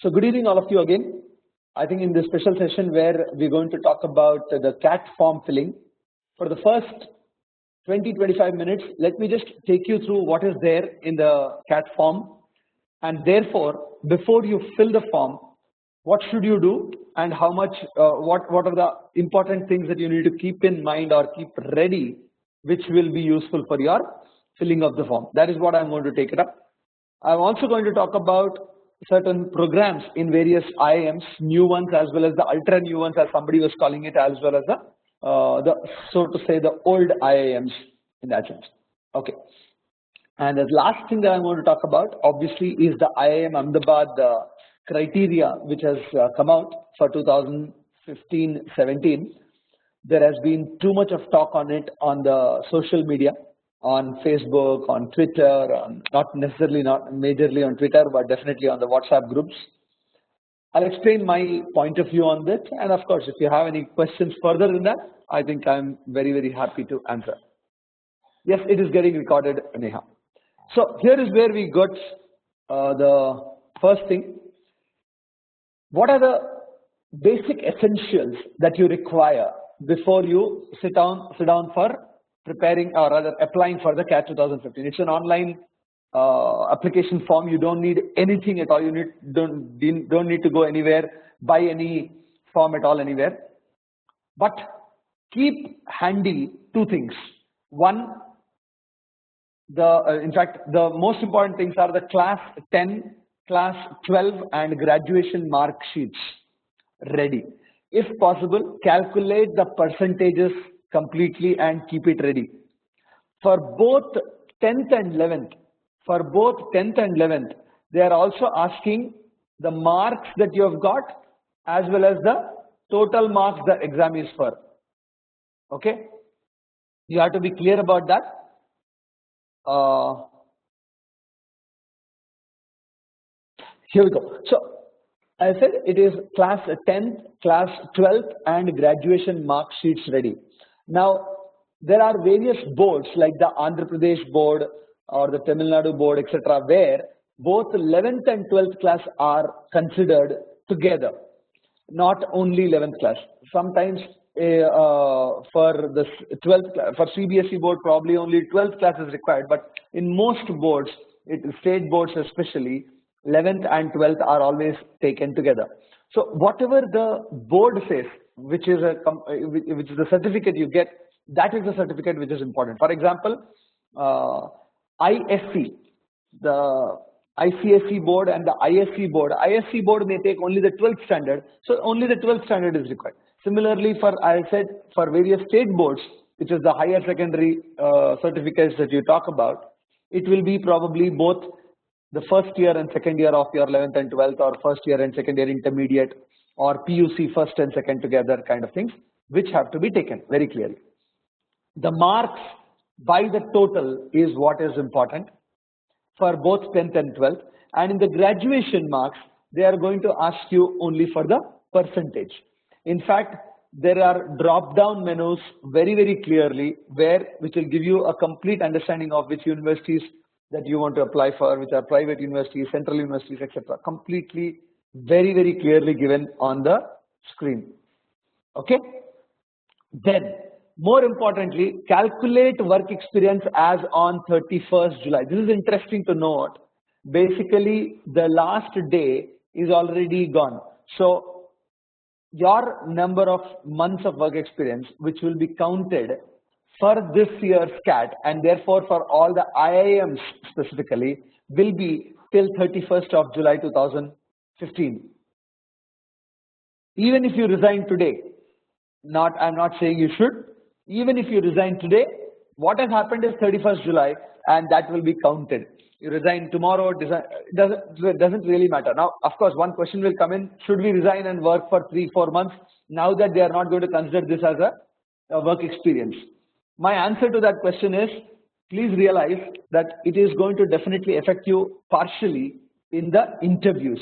So good evening all of you again. I think in this special session where we're going to talk about the CAT form filling. For the first 20-25 minutes, let me just take you through what is there in the CAT form, and therefore before you fill the form, what should you do and how much, what are the important things that you need to keep in mind or keep ready, which will be useful for your filling of the form. That is what I'm going to take it up. I'm also going to talk about certain programs in various IIMs, new ones as well as the ultra new ones, as somebody was calling it, as well as the so to say the old IIMs in that sense. Okay. And the last thing that I'm going to talk about obviously is the IIM Ahmedabad criteria which has come out for 2015-17. There has been too much of talk on it on the social media, on Facebook, on Twitter, not majorly on Twitter, but definitely on the WhatsApp groups. I'll explain my point of view on this, and of course, if you have any questions further than that, I think I'm very happy to answer. Yes, it is getting recorded, Neha. So here is where we got the first thing. What are the basic essentials that you require before you sit down for preparing or rather applying for the CAT 2015? It's an online application form. You don't need anything at all. You don't need to go anywhere, buy any form at all anywhere. But keep handy two things. One, in fact, the most important things are the class 10, class 12 and graduation mark sheets ready. If possible, calculate the percentages completely and keep it ready. For both 10th and 11th, they are also asking the marks that you have got as well as the total marks the exam is for. Okay? You have to be clear about that. Here we go. So, as I said, it is class 10th, class 12th and graduation mark sheets ready. Now, there are various boards like the Andhra Pradesh board or the Tamil Nadu board, etc., where both 11th and 12th class are considered together, not only 11th class. Sometimes for the 12th class, for CBSE board, probably only 12th class is required, but in most boards, state boards especially, 11th and 12th are always taken together. So whatever the board says, which is the certificate you get, that is the certificate which is important. For example, ISC, the ICSE board and the ISC board. ISC board may take only the 12th standard, so only the 12th standard is required. Similarly, for I said for various state boards, which is the higher secondary certificates that you talk about, it will be probably both the first year and second year of your 11th and 12th, or first year and second year intermediate, or PUC first and second together kind of things, which have to be taken very clearly. The marks by the total is what is important for both 10th and 12th, and in the graduation marks, they are going to ask you only for the percentage. In fact, there are drop-down menus very clearly which will give you a complete understanding of which universities that you want to apply for, which are private universities, central universities, etc. Completely, very clearly given on the screen. Okay? Then, more importantly, calculate work experience as on 31st July. This is interesting to note. Basically, the last day is already gone. So, your number of months of work experience, which will be counted for this year's CAT, and therefore for all the IIMs specifically, will be till 31st of July 2015. Even if you resign today, I'm not saying you should, even if you resign today, what has happened is 31st July and that will be counted. You resign tomorrow, it doesn't really matter. Now, of course, one question will come in, should we resign and work for 3-4 months now that they are not going to consider this as a work experience? My answer to that question is, please realize that it is going to definitely affect you partially in the interviews.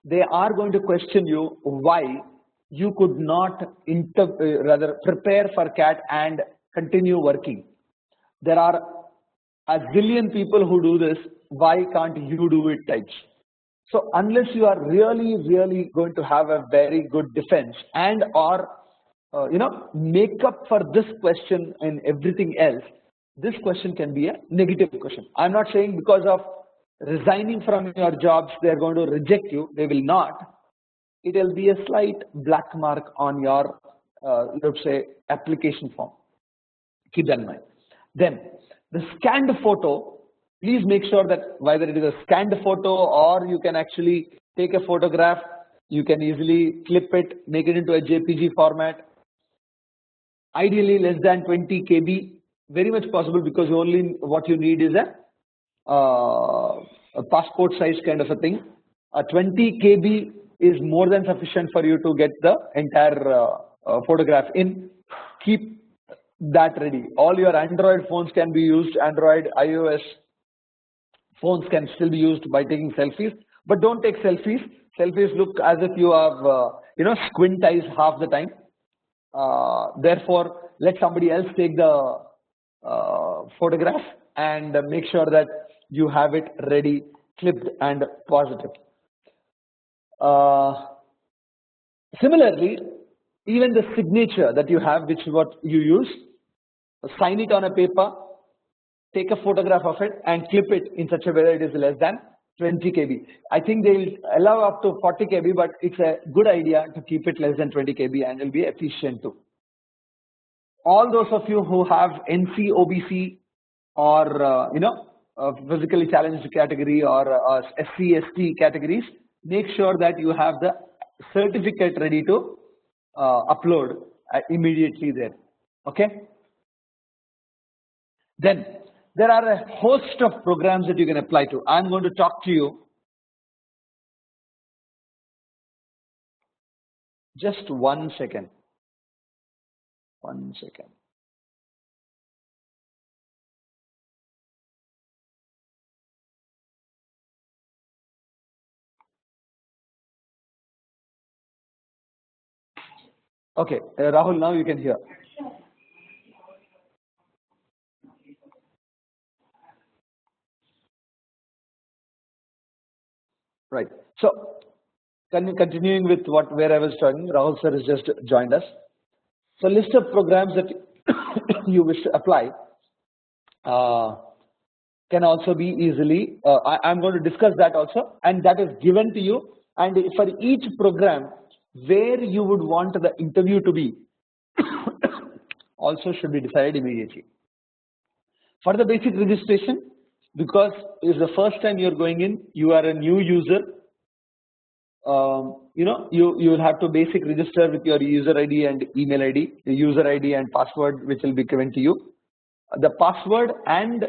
They are going to question you why you could not prepare for CAT and continue working. There are a zillion people who do this. Why can't you do it types? So unless you are really going to have a very good defense and or make up for this question and everything else, this question can be a negative question. I'm not saying because of resigning from your jobs they are going to reject you. They will not. It will be a slight black mark on your let's say application form. Keep that in mind. Then the scanned photo, please make sure that whether it is a scanned photo or you can actually take a photograph, you can easily clip it, make it into a JPG format. Ideally less than 20 KB, very much possible because only what you need is a passport size kind of a thing. 20 KB is more than sufficient for you to get the entire photograph in. Keep that ready. All your Android phones can be used, Android, iOS phones can still be used by taking selfies, but don't take selfies. Selfies look as if you have squint eyes half the time. Therefore, let somebody else take the photograph and make sure that you have it ready, clipped and positive. Similarly, even the signature that you have, which is what you use, sign it on a paper, take a photograph of it and clip it in such a way that it is less than 20 KB. I think they will allow up to 40 KB, but it's a good idea to keep it less than 20 KB and it will be efficient too. All those of you who have NC, OBC or physically challenged category or SC, ST categories, make sure that you have the certificate ready to upload immediately there. Okay. Then there are a host of programs that you can apply to. I'm going to talk to you. Just 1 second. 1 second. Okay, Rahul, now you can hear. Right. So, continuing with where I was talking, Rahul sir has just joined us. So, list of programs that you wish to apply can also be easily. I'm going to discuss that also, and that is given to you. And for each program, where you would want the interview to be, also should be decided immediately. For the basic registration, because it's the first time you're going in, you are a new user. You will have to basic register with your user ID and email ID, the user ID and password which will be given to you. The password and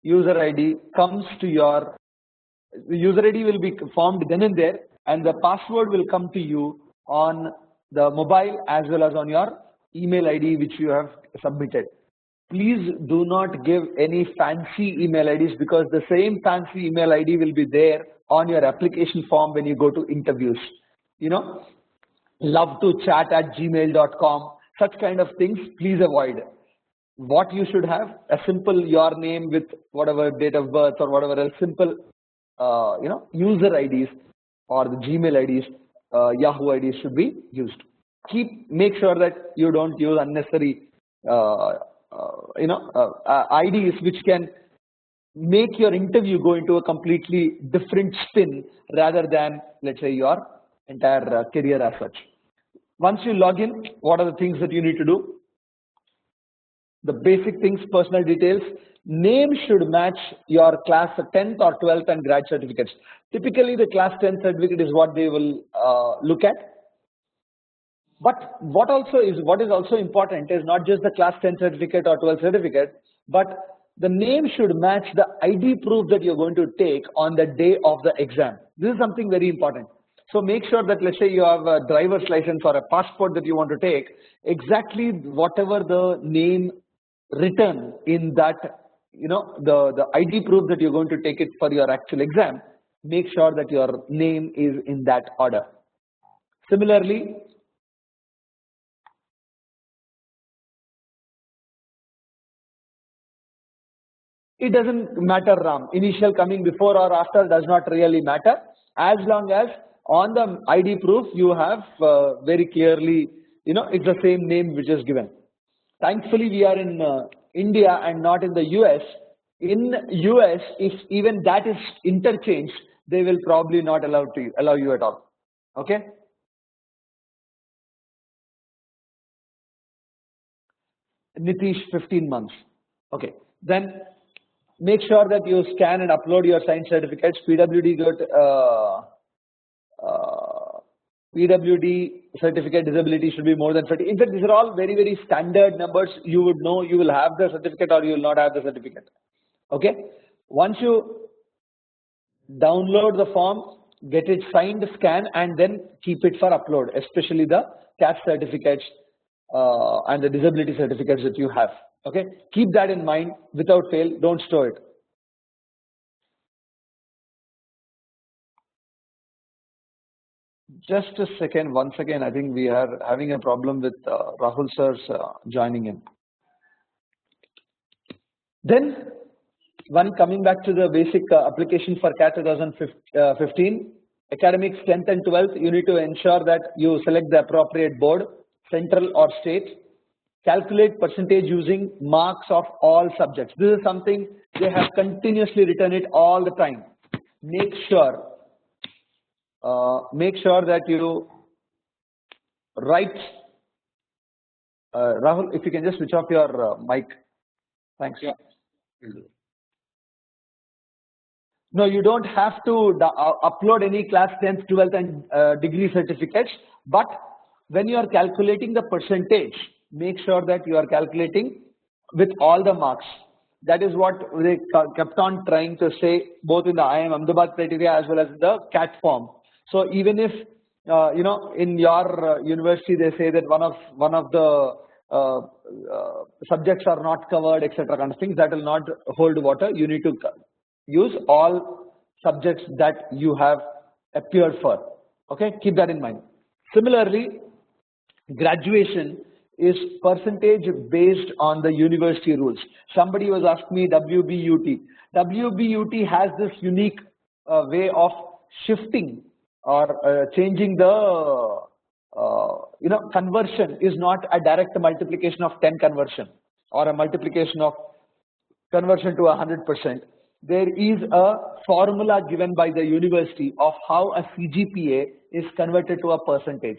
user ID comes to your, the user ID will be formed then and there, and the password will come to you on the mobile as well as on your email ID which you have submitted. Please do not give any fancy email IDs because the same fancy email ID will be there on your application form when you go to interviews. Love to chat at gmail.com, such kind of things, please avoid. What you should have, a simple your name with whatever date of birth or whatever else, simple user IDs or the Gmail IDs, Yahoo IDs should be used. Make sure that you don't use unnecessary IDs which can make your interview go into a completely different spin rather than, let's say, your entire career as such. Once you log in, what are the things that you need to do? The basic things, personal details. Name should match your class 10th or 12th and grad certificates. Typically, the class 10 certificate is what they will look at. But what is also important is not just the class 10 certificate or 12 certificate, but the name should match the ID proof that you're going to take on the day of the exam. This is something very important. So make sure that, let's say you have a driver's license or a passport that you want to take, exactly whatever the name written in that, the ID proof that you're going to take it for your actual exam, make sure that your name is in that order. Similarly, it doesn't matter, Ram. Initial coming before or after does not really matter. as long as on the ID proof you have very clearly, it's the same name which is given. Thankfully, we are in India and not in the US. In US, if even that is interchanged, they will probably not allow you at all. Okay. Nitish, 15 months. Okay. Then make sure that you scan and upload your signed certificates. PWD certificate disability should be more than 30. In fact, these are all very, very standard numbers. You would know you will have the certificate or you will not have the certificate. Okay. Once you download the form, get it signed, scan, and then keep it for upload, especially the caste certificates and the disability certificates that you have. Okay. Keep that in mind without fail. Don't store it. Just a second. Once again, I think we are having a problem with Rahul sir's joining in. Then, coming back to the basic application for CAT 2015, academics 10th and 12th, you need to ensure that you select the appropriate board, central or state. Calculate percentage using marks of all subjects. This is something they have continuously written it all the time. Make sure that you write. Rahul, if you can just switch off your mic. Thanks. Yeah. No, you don't have to upload any class 10th, 12th and degree certificates. But when you are calculating the percentage, make sure that you are calculating with all the marks. That is what they kept on trying to say, both in the IIM Ahmedabad criteria as well as the CAT form. So even if in your university they say that one of the subjects are not covered, etc., kind of things, that will not hold water. You need to use all subjects that you have appeared for. Okay, keep that in mind. Similarly, graduation is percentage based on the university rules. Somebody was asking me WBUT. WBUT has this unique way of shifting or changing the conversion is not a direct multiplication of 10 conversion or a multiplication of conversion to 100%. There is a formula given by the university of how a CGPA is converted to a percentage.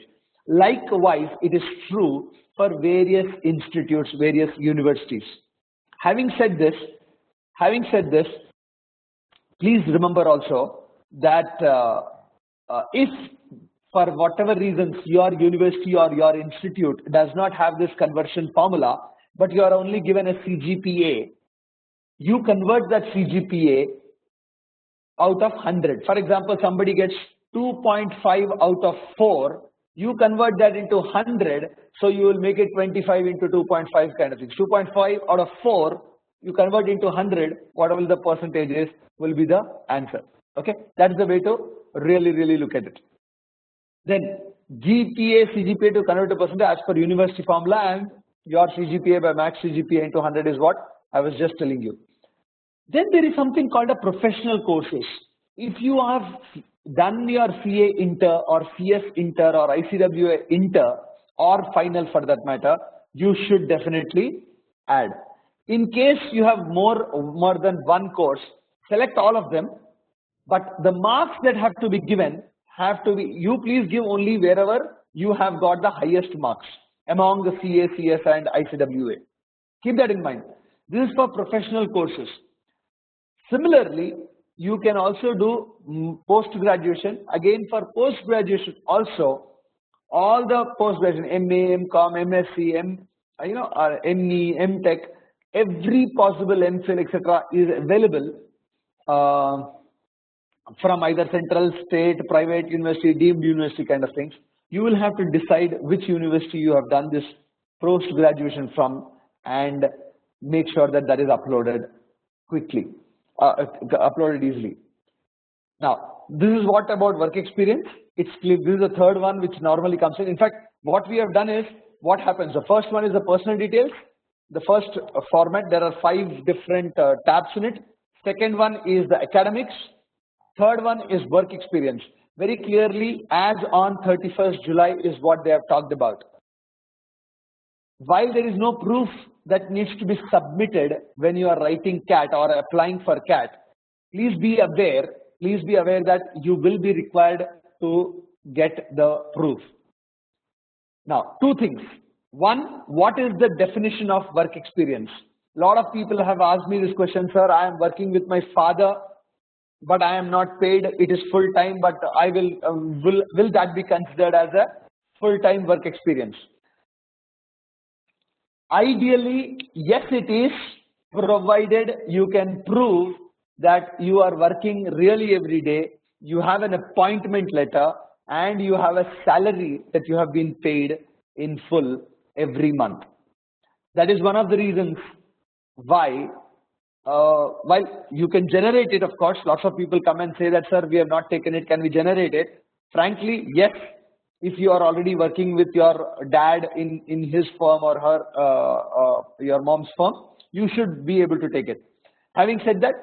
Likewise, it is true for various institutes, various universities. Having said this, please remember also that if for whatever reasons your university or your institute does not have this conversion formula, but you are only given a CGPA, you convert that CGPA out of 100. For example, somebody gets 2.5 out of 4, you convert that into 100, so you will make it 25 into 2.5 kind of thing. 2.5 out of 4, you convert into 100, whatever the percentage is, will be the answer. Okay, that's the way to really look at it. Then GPA, CGPA to convert to percentage as per university formula, and your CGPA by max CGPA into 100 is what I was just telling you. Then there is something called a professional courses. If you have done your CA Inter or CS Inter or ICWA Inter or final for that matter, you should definitely add. In case you have more than one course, select all of them, but the marks that have to be given have to be, you please give only wherever you have got the highest marks among the CA, CS and ICWA. Keep that in mind. This is for professional courses. Similarly, you can also do post-graduation. Again, for post-graduation also, all the post-graduation, MA, MCom, MSc, ME, MTech, every possible MPhil, etc. is available from either central, state, private university, deemed university kind of things. You will have to decide which university you have done this post-graduation from and make sure that that is uploaded quickly, uploaded easily. Now, this is what about work experience. This is the third one which normally comes in. In fact, what we have done is, what happens? The first one is the personal details. The first format, there are 5 different tabs in it. Second one is the academics. Third one is work experience. Very clearly, as on 31st July is what they have talked about. While there is no proof that needs to be submitted when you are writing CAT or applying for CAT, please be aware that you will be required to get the proof. Now, two things. One, what is the definition of work experience? A lot of people have asked me this question, sir. I am working with my father, but I am not paid. It is full time, but I will that be considered as a full time work experience? Ideally, yes, it is, provided you can prove that you are working really every day, you have an appointment letter, and you have a salary that you have been paid in full every month. That is one of the reasons why, while you can generate it, of course, lots of people come and say that, sir, we have not taken it, can we generate it? Frankly, yes, if you are already working with your dad in his firm or your mom's firm, you should be able to take it. Having said that,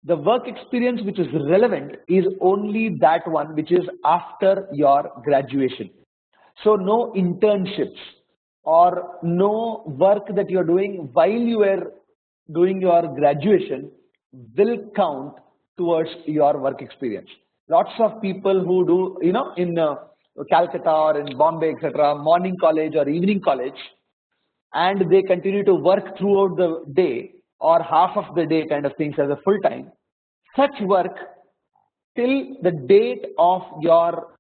the work experience which is relevant is only that one which is after your graduation. So no internships or no work that you are doing while you were doing your graduation will count towards your work experience. Lots of people who do, in Calcutta or in Bombay, etc., morning college or evening college, and they continue to work throughout the day or half of the day kind of things as a full time. Such work till the date of your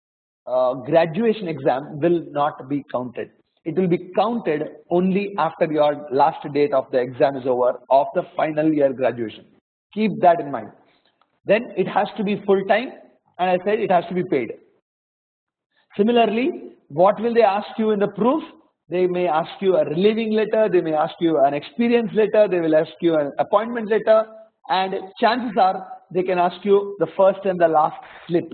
graduation exam will not be counted. It will be counted only after your last date of the exam is over of the final year graduation. Keep that in mind. Then it has to be full time, and I said it has to be paid. Similarly, what will they ask you in the proof? They may ask you a relieving letter, they may ask you an experience letter, they will ask you an appointment letter, and chances are they can ask you the first and the last slip,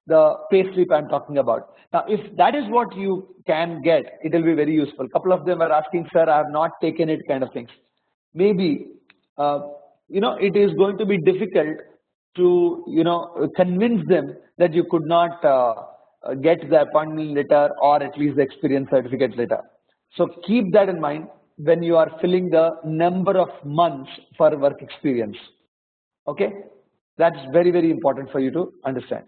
the pay slip I'm talking about. Now, if that is what you can get, it will be very useful. A couple of them are asking, sir, I have not taken it kind of things. Maybe, it is going to be difficult to, convince them that you could not get the appointment letter or at least the experience certificate letter. So keep that in mind when you are filling the number of months for work experience. Okay, that's very, very important for you to understand.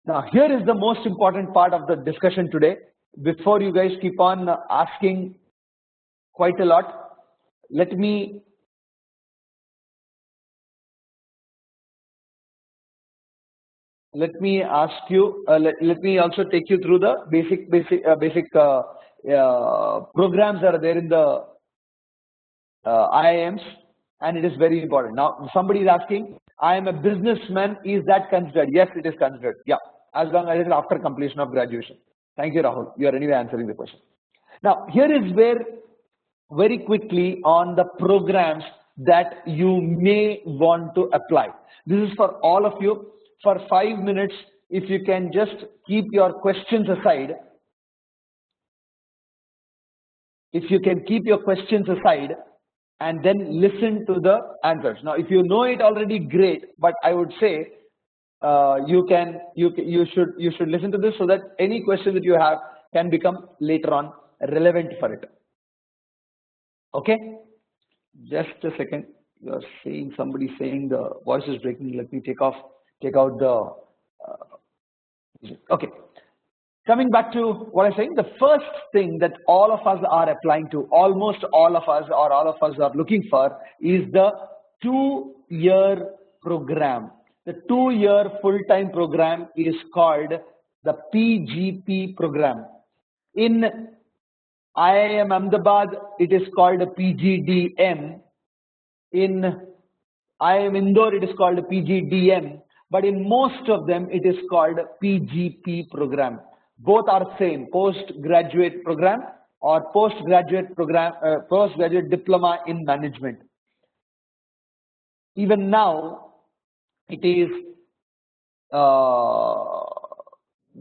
Now, here is the most important part of the discussion today. Before you guys keep on asking quite a lot, let me ask you. Let me also take you through the basic programs that are there in the IIMs, and it is very important. Now, somebody is asking, I am a businessman, is that considered? Yes, it is considered. Yeah, as long as it is after completion of graduation. Thank you, Rahul. You are anyway answering the question. Now, here is where very quickly on the programs that you may want to apply. This is for all of you. For 5 minutes, if you can just keep your questions aside. If you can keep your questions aside and then listen to the answers. Now, if you know it already, great. But I would say you should listen to this so that any question that you have can become later on relevant for it. Okay, just a second. You are saying somebody saying the voice is breaking. Let me take out the. Okay. Coming back to what I'm saying, the first thing that all of us are applying to, almost all of us or all of us are looking for, is the 2-year program. The 2-year full-time program is called the PGP program. In IIM Ahmedabad, it is called a PGDM. In IIM Indore, it is called a PGDM. But in most of them, it is called PGP program. Both are same, postgraduate program or postgraduate program, postgraduate diploma in management. Even now, it is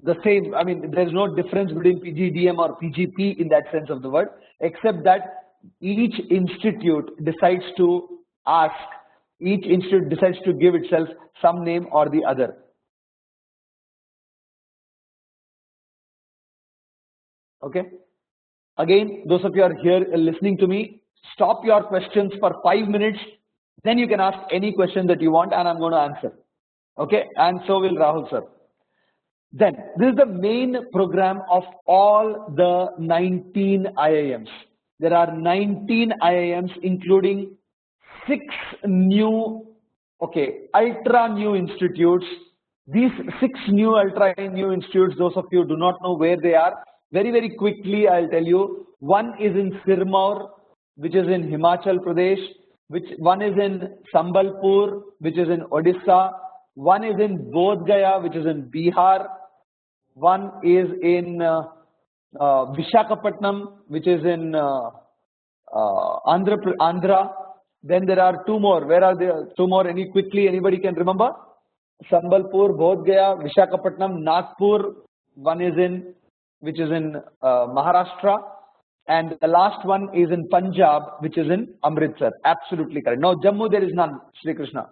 the same. I mean, there is no difference between PGDM or PGP in that sense of the word, except that each institute decides to ask Each institute decides to give itself some name or the other. Okay. Again, those of you are here listening to me, stop your questions for 5 minutes. Then you can ask any question that you want and I'm going to answer. Okay. And so will Rahul sir. Then this is the main program of all the 19 IIMs. There are 19 IIMs including 6 new, ultra new institutes. These 6 new ultra new institutes, those of you who do not know where they are, very quickly I'll tell you. One is in Sirmaur, which is in Himachal Pradesh. One is in Sambalpur, which is in Odisha. One is in Bodh Gaya, which is in Bihar. One is in Visakhapatnam, which is in Andhra. Then there are 2 more. Where are the 2 more? Anybody can remember? Sambalpur, Bodh Gaya, Visakhapatnam, Nagpur. One is in, which is in Maharashtra. And the last one is in Punjab, which is in Amritsar. Absolutely correct. Now Jammu there is none, Sri Krishna.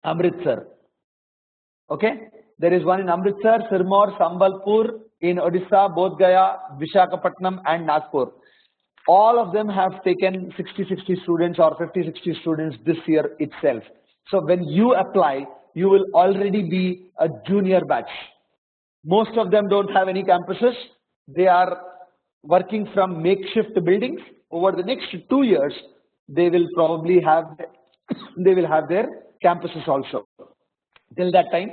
Amritsar. Okay. There is one in Amritsar, Sirmaur, Sambalpur, in Odisha, Bodh Gaya, Visakhapatnam and Nagpur. All of them have taken 60 students or 50-60 students this year itself. So when you apply, you will already be a junior batch. Most of them don't have any campuses. They are working from makeshift buildings. Over the next 2 years, they will probably have their campuses also. Till that time,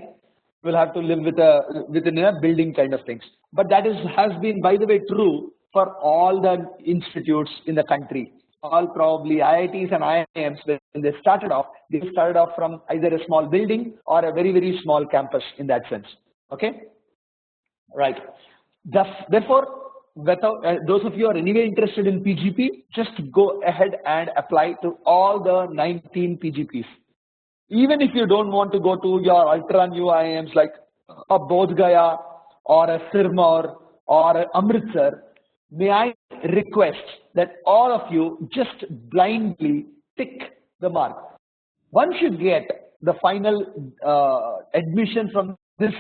we'll have to live within a building kind of things. But that has been, by the way, true for all the institutes in the country. All probably IITs and IIMs, when they started off from either a small building or a very small campus in that sense. Okay, right. Therefore, those of you who are anyway interested in PGP, just go ahead and apply to all the 19 PGPs. Even if you don't want to go to your ultra new IIMs like a Bodh Gaya or a Sirmaur or a Amritsar, may I request that all of you just blindly tick the mark. Once you get the final admission from this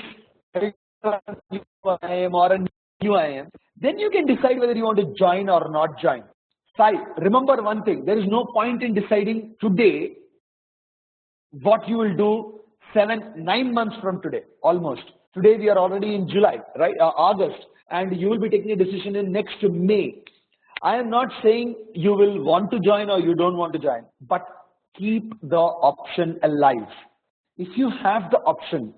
IIM or a new IIM, then you can decide whether you want to join or not join. Remember one thing, there is no point in deciding today what you will do 9 months from today, almost. Today we are already in July, right? August, and you will be taking a decision in next May. I am not saying you will want to join or you don't want to join, but keep the option alive. If you have the option,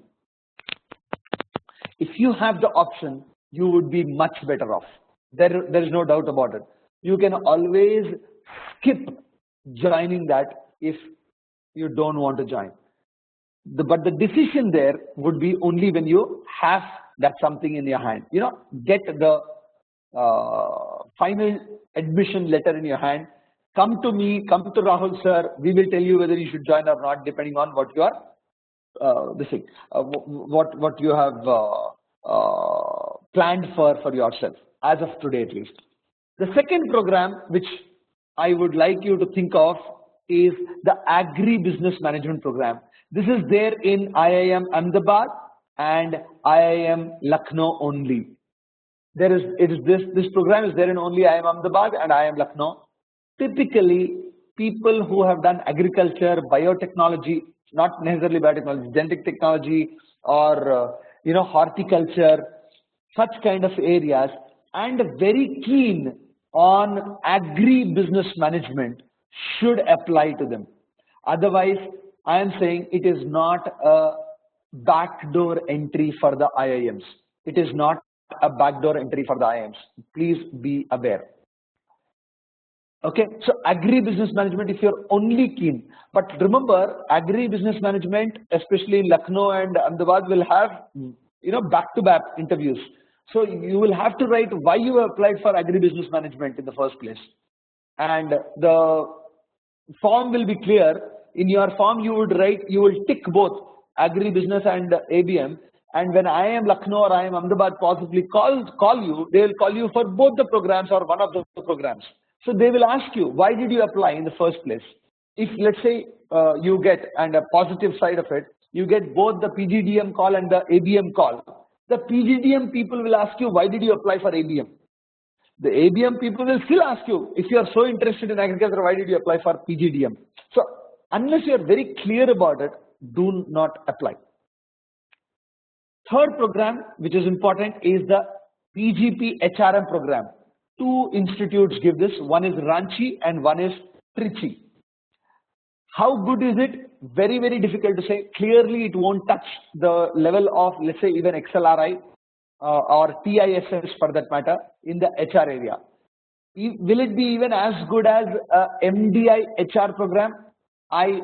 you would be much better off. There is no doubt about it. You can always skip joining that if you don't want to join. But the decision there would be only when you have that something in your hand. You know, get the final admission letter in your hand. Come to me, come to Rahul sir. We will tell you whether you should join or not, depending on what you are, what you have planned for yourself, as of today at least. The second program which I would like you to think of is the Agri-Business Management program. This is there in IIM Ahmedabad and IIM Lucknow only. This program is there in only IIM Ahmedabad and IIM Lucknow. Typically, people who have done agriculture, biotechnology, not necessarily biotechnology, genetic technology, or horticulture, such kind of areas, and very keen on agri-business management should apply to them. Otherwise, I am saying it is not a backdoor entry for the IIMs. It is not a backdoor entry for the IIMs. Please be aware. Okay, so agri-business management if you're only keen. But remember, agri-business management, especially in Lucknow and Ahmedabad, will have back-to-back interviews. So you will have to write why you applied for agri-business management in the first place. And the form will be clear. In your form, you will tick both agri-business and ABM. And when IIM Lucknow or IIM Ahmedabad possibly call you, they will call you for both the programs or one of the programs. So they will ask you, why did you apply in the first place? if let's say you get, and a positive side of it, you get both the PGDM call and the ABM call. The PGDM people will ask you, why did you apply for ABM? The ABM people will still ask you, if you are so interested in agriculture, why did you apply for PGDM? So unless you are very clear about it, do not apply. Third program, which is important, is the PGP HRM program. Two institutes give this, one is Ranchi and one is Trichy. How good is it? Very, very difficult to say. Clearly, it won't touch the level of, let's say, even XLRI or TISS for that matter in the HR area. Will it be even as good as MDI HR program? I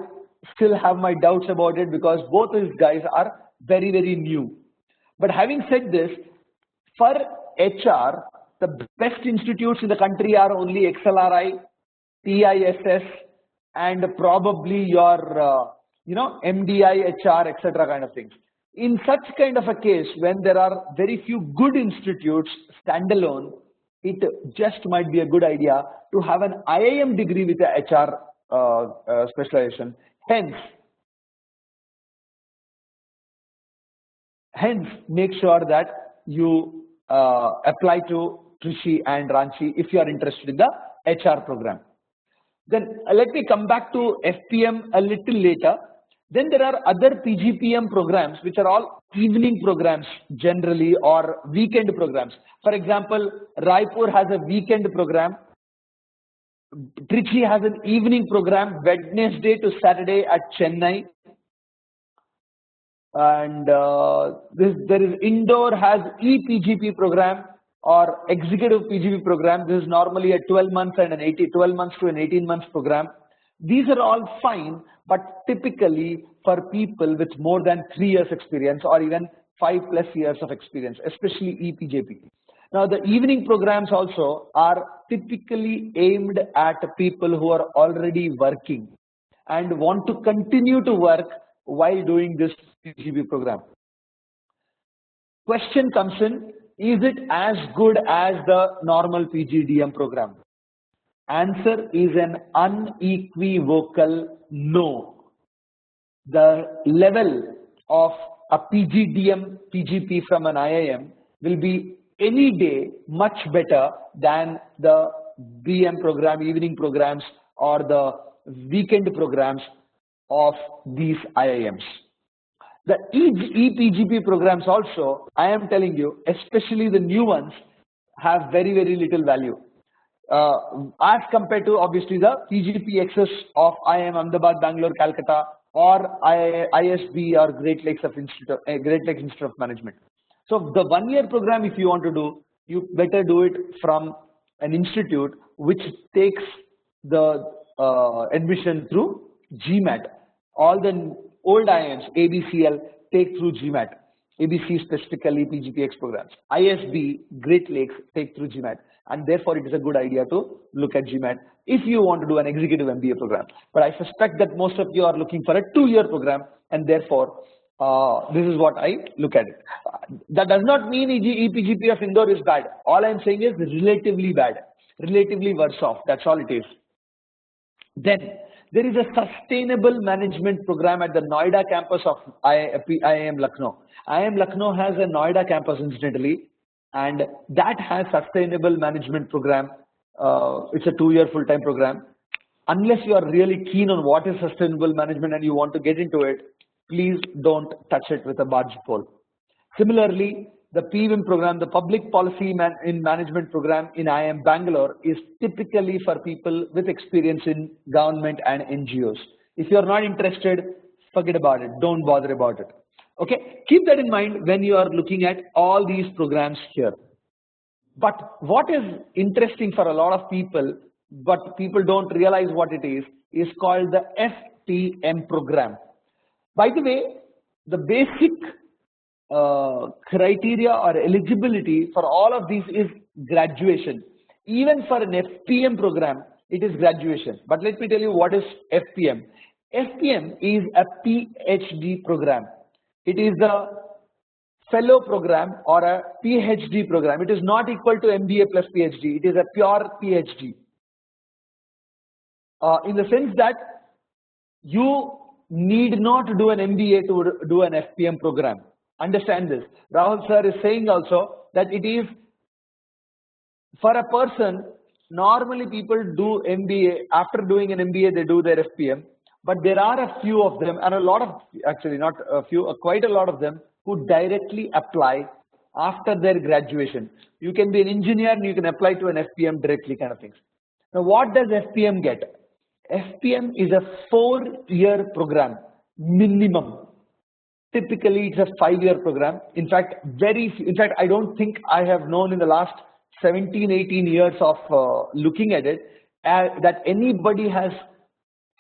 still have my doubts about it because both these guys are very, very new. But having said this, for HR, the best institutes in the country are only XLRI, TISS, and probably your, MDI, HR, etc. kind of things. In such kind of a case, when there are very few good institutes standalone, it just might be a good idea to have an IIM degree with a HR specialization. Hence, make sure that you apply to Trichy and Ranchi if you are interested in the HR program. Then let me come back to FPM a little later. Then there are other PGPM programs which are all evening programs generally, or weekend programs. For example, Raipur has a weekend program. Trichy has an evening program, Wednesday to Saturday at Chennai. And there is Indore has EPGP program or executive PGP program. This is normally a 12 months and 12 months to an 18 months program. These are all fine, but typically for people with more than 3 years experience or even 5+ years of experience, especially EPJP. Now the evening programs also are typically aimed at people who are already working and want to continue to work while doing this PGP program. Question comes in, is it as good as the normal PGDM program? Answer is an unequivocal no. The level of a PGDM PGP from an IIM will be any day much better than the BM program, evening programs, or the weekend programs of these IIMs. The EPGP programs also, I am telling you, especially the new ones, have very, very little value. As compared to obviously the PGP-XS of IIM Ahmedabad, Bangalore, Calcutta, or ISB or Great Lakes Institute of Management. So the 1-year program, if you want to do, you better do it from an institute which takes the admission through GMAT. All the old IIMs, ABCL, take through GMAT. ABC specifically PGPX programs. ISB, Great Lakes, take through GMAT. And therefore, it is a good idea to look at GMAT if you want to do an executive MBA program. But I suspect that most of you are looking for a 2-year program, and therefore, this is what I look at it. That does not mean EPGP of Indore is bad. All I'm saying is relatively bad, relatively worse off. That's all it is. Then there is a sustainable management program at the Noida campus of IIM Lucknow. IIM Lucknow has a Noida campus incidentally, and that has sustainable management program. It's a 2-year full-time program. Unless you are really keen on what is sustainable management and you want to get into it, please don't touch it with a barge pole. Similarly, the PWIM program, the Public Policy in Management program in IIM Bangalore, is typically for people with experience in government and NGOs. If you are not interested, forget about it. Don't bother about it. Okay, keep that in mind when you are looking at all these programs here. But what is interesting for a lot of people, but people don't realize what it is called the FPM program. By the way, the basic criteria or eligibility for all of these is graduation. Even for an FPM program, it is graduation. But let me tell you what is FPM. FPM is a PhD program. It is a fellow program or a PhD program. It is not equal to MBA plus PhD. It is a pure PhD. In the sense that You need not do an MBA to do an FPM program. Understand this. Rahul sir is saying also that it is for a person. Normally people do MBA, after doing an MBA they do their FPM, but there are a few of them, and a lot of, actually not a few, quite a lot of them, who directly apply after their graduation. You can be an engineer and you can apply to an FPM directly, kind of things. Now what does FPM get? FPM is a 4-year program minimum. Typically it's a 5-year program. In fact, I don't think I have known in the last 17-18 years of looking at it that anybody has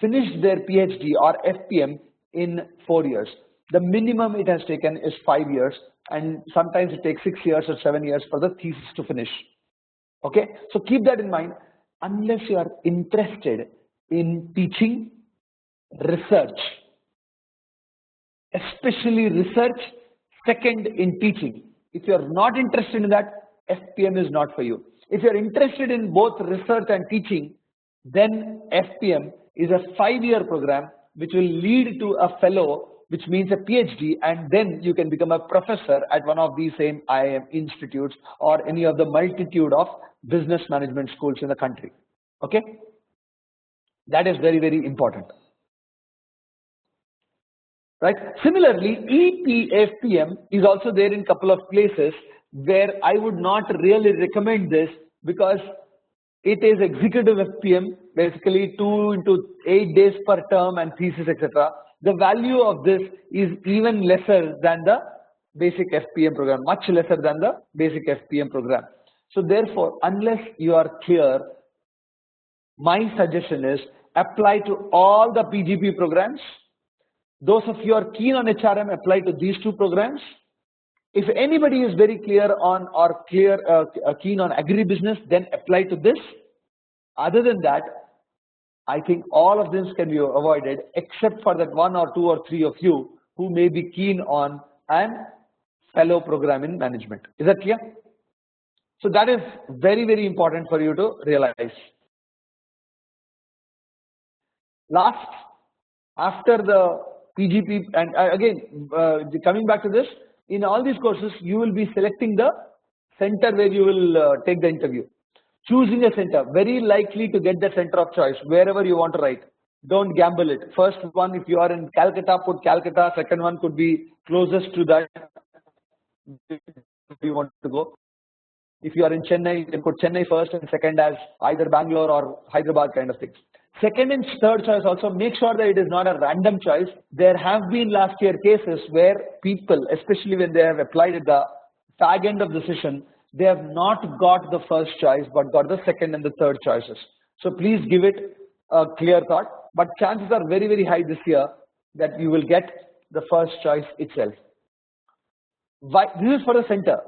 finished their PhD or FPM in 4 years. The minimum it has taken is 5 years, and sometimes it takes 6 years or 7 years for the thesis to finish. Okay, so keep that in mind. Unless you are interested in teaching, research, especially research, second in teaching. If you are not interested in that, FPM is not for you. If you are interested in both research and teaching, then FPM is a 5-year program which will lead to a fellow, which means a PhD, and then you can become a professor at one of these same IIM institutes or any of the multitude of business management schools in the country. Okay, that is very, very important. Right? Similarly, EPFPM is also there in couple of places where I would not really recommend this, because it is executive FPM, basically 2 into 8 days per term and thesis, etc. The value of this is even lesser than the basic FPM program, much lesser than the basic FPM program. So therefore, unless you are clear, my suggestion is apply to all the PGP programs. Those of you are keen on HRM, apply to these 2 programs. If anybody is very clear on or keen on agribusiness, then apply to this. Other than that, I think all of this can be avoided, except for that 1 or 2 or 3 of you who may be keen on an fellow program in management. Is that clear? So that is very, very important for you to realize. Last, after the PGP, and again, coming back to this, in all these courses, you will be selecting the center where you will take the interview. Choosing a center, very likely to get the center of choice, wherever you want to write. Don't gamble it. First one, if you are in Calcutta, put Calcutta. Second one could be closest to that you want to go. If you are in Chennai, you can put Chennai first and second as either Bangalore or Hyderabad, kind of things. Second and third choice also, make sure that it is not a random choice. There have been last year cases where people, especially when they have applied at the fag end of the session, they have not got the first choice but got the second and the third choices. So please give it a clear thought, but chances are very, very high this year that you will get the first choice itself. This is for the center.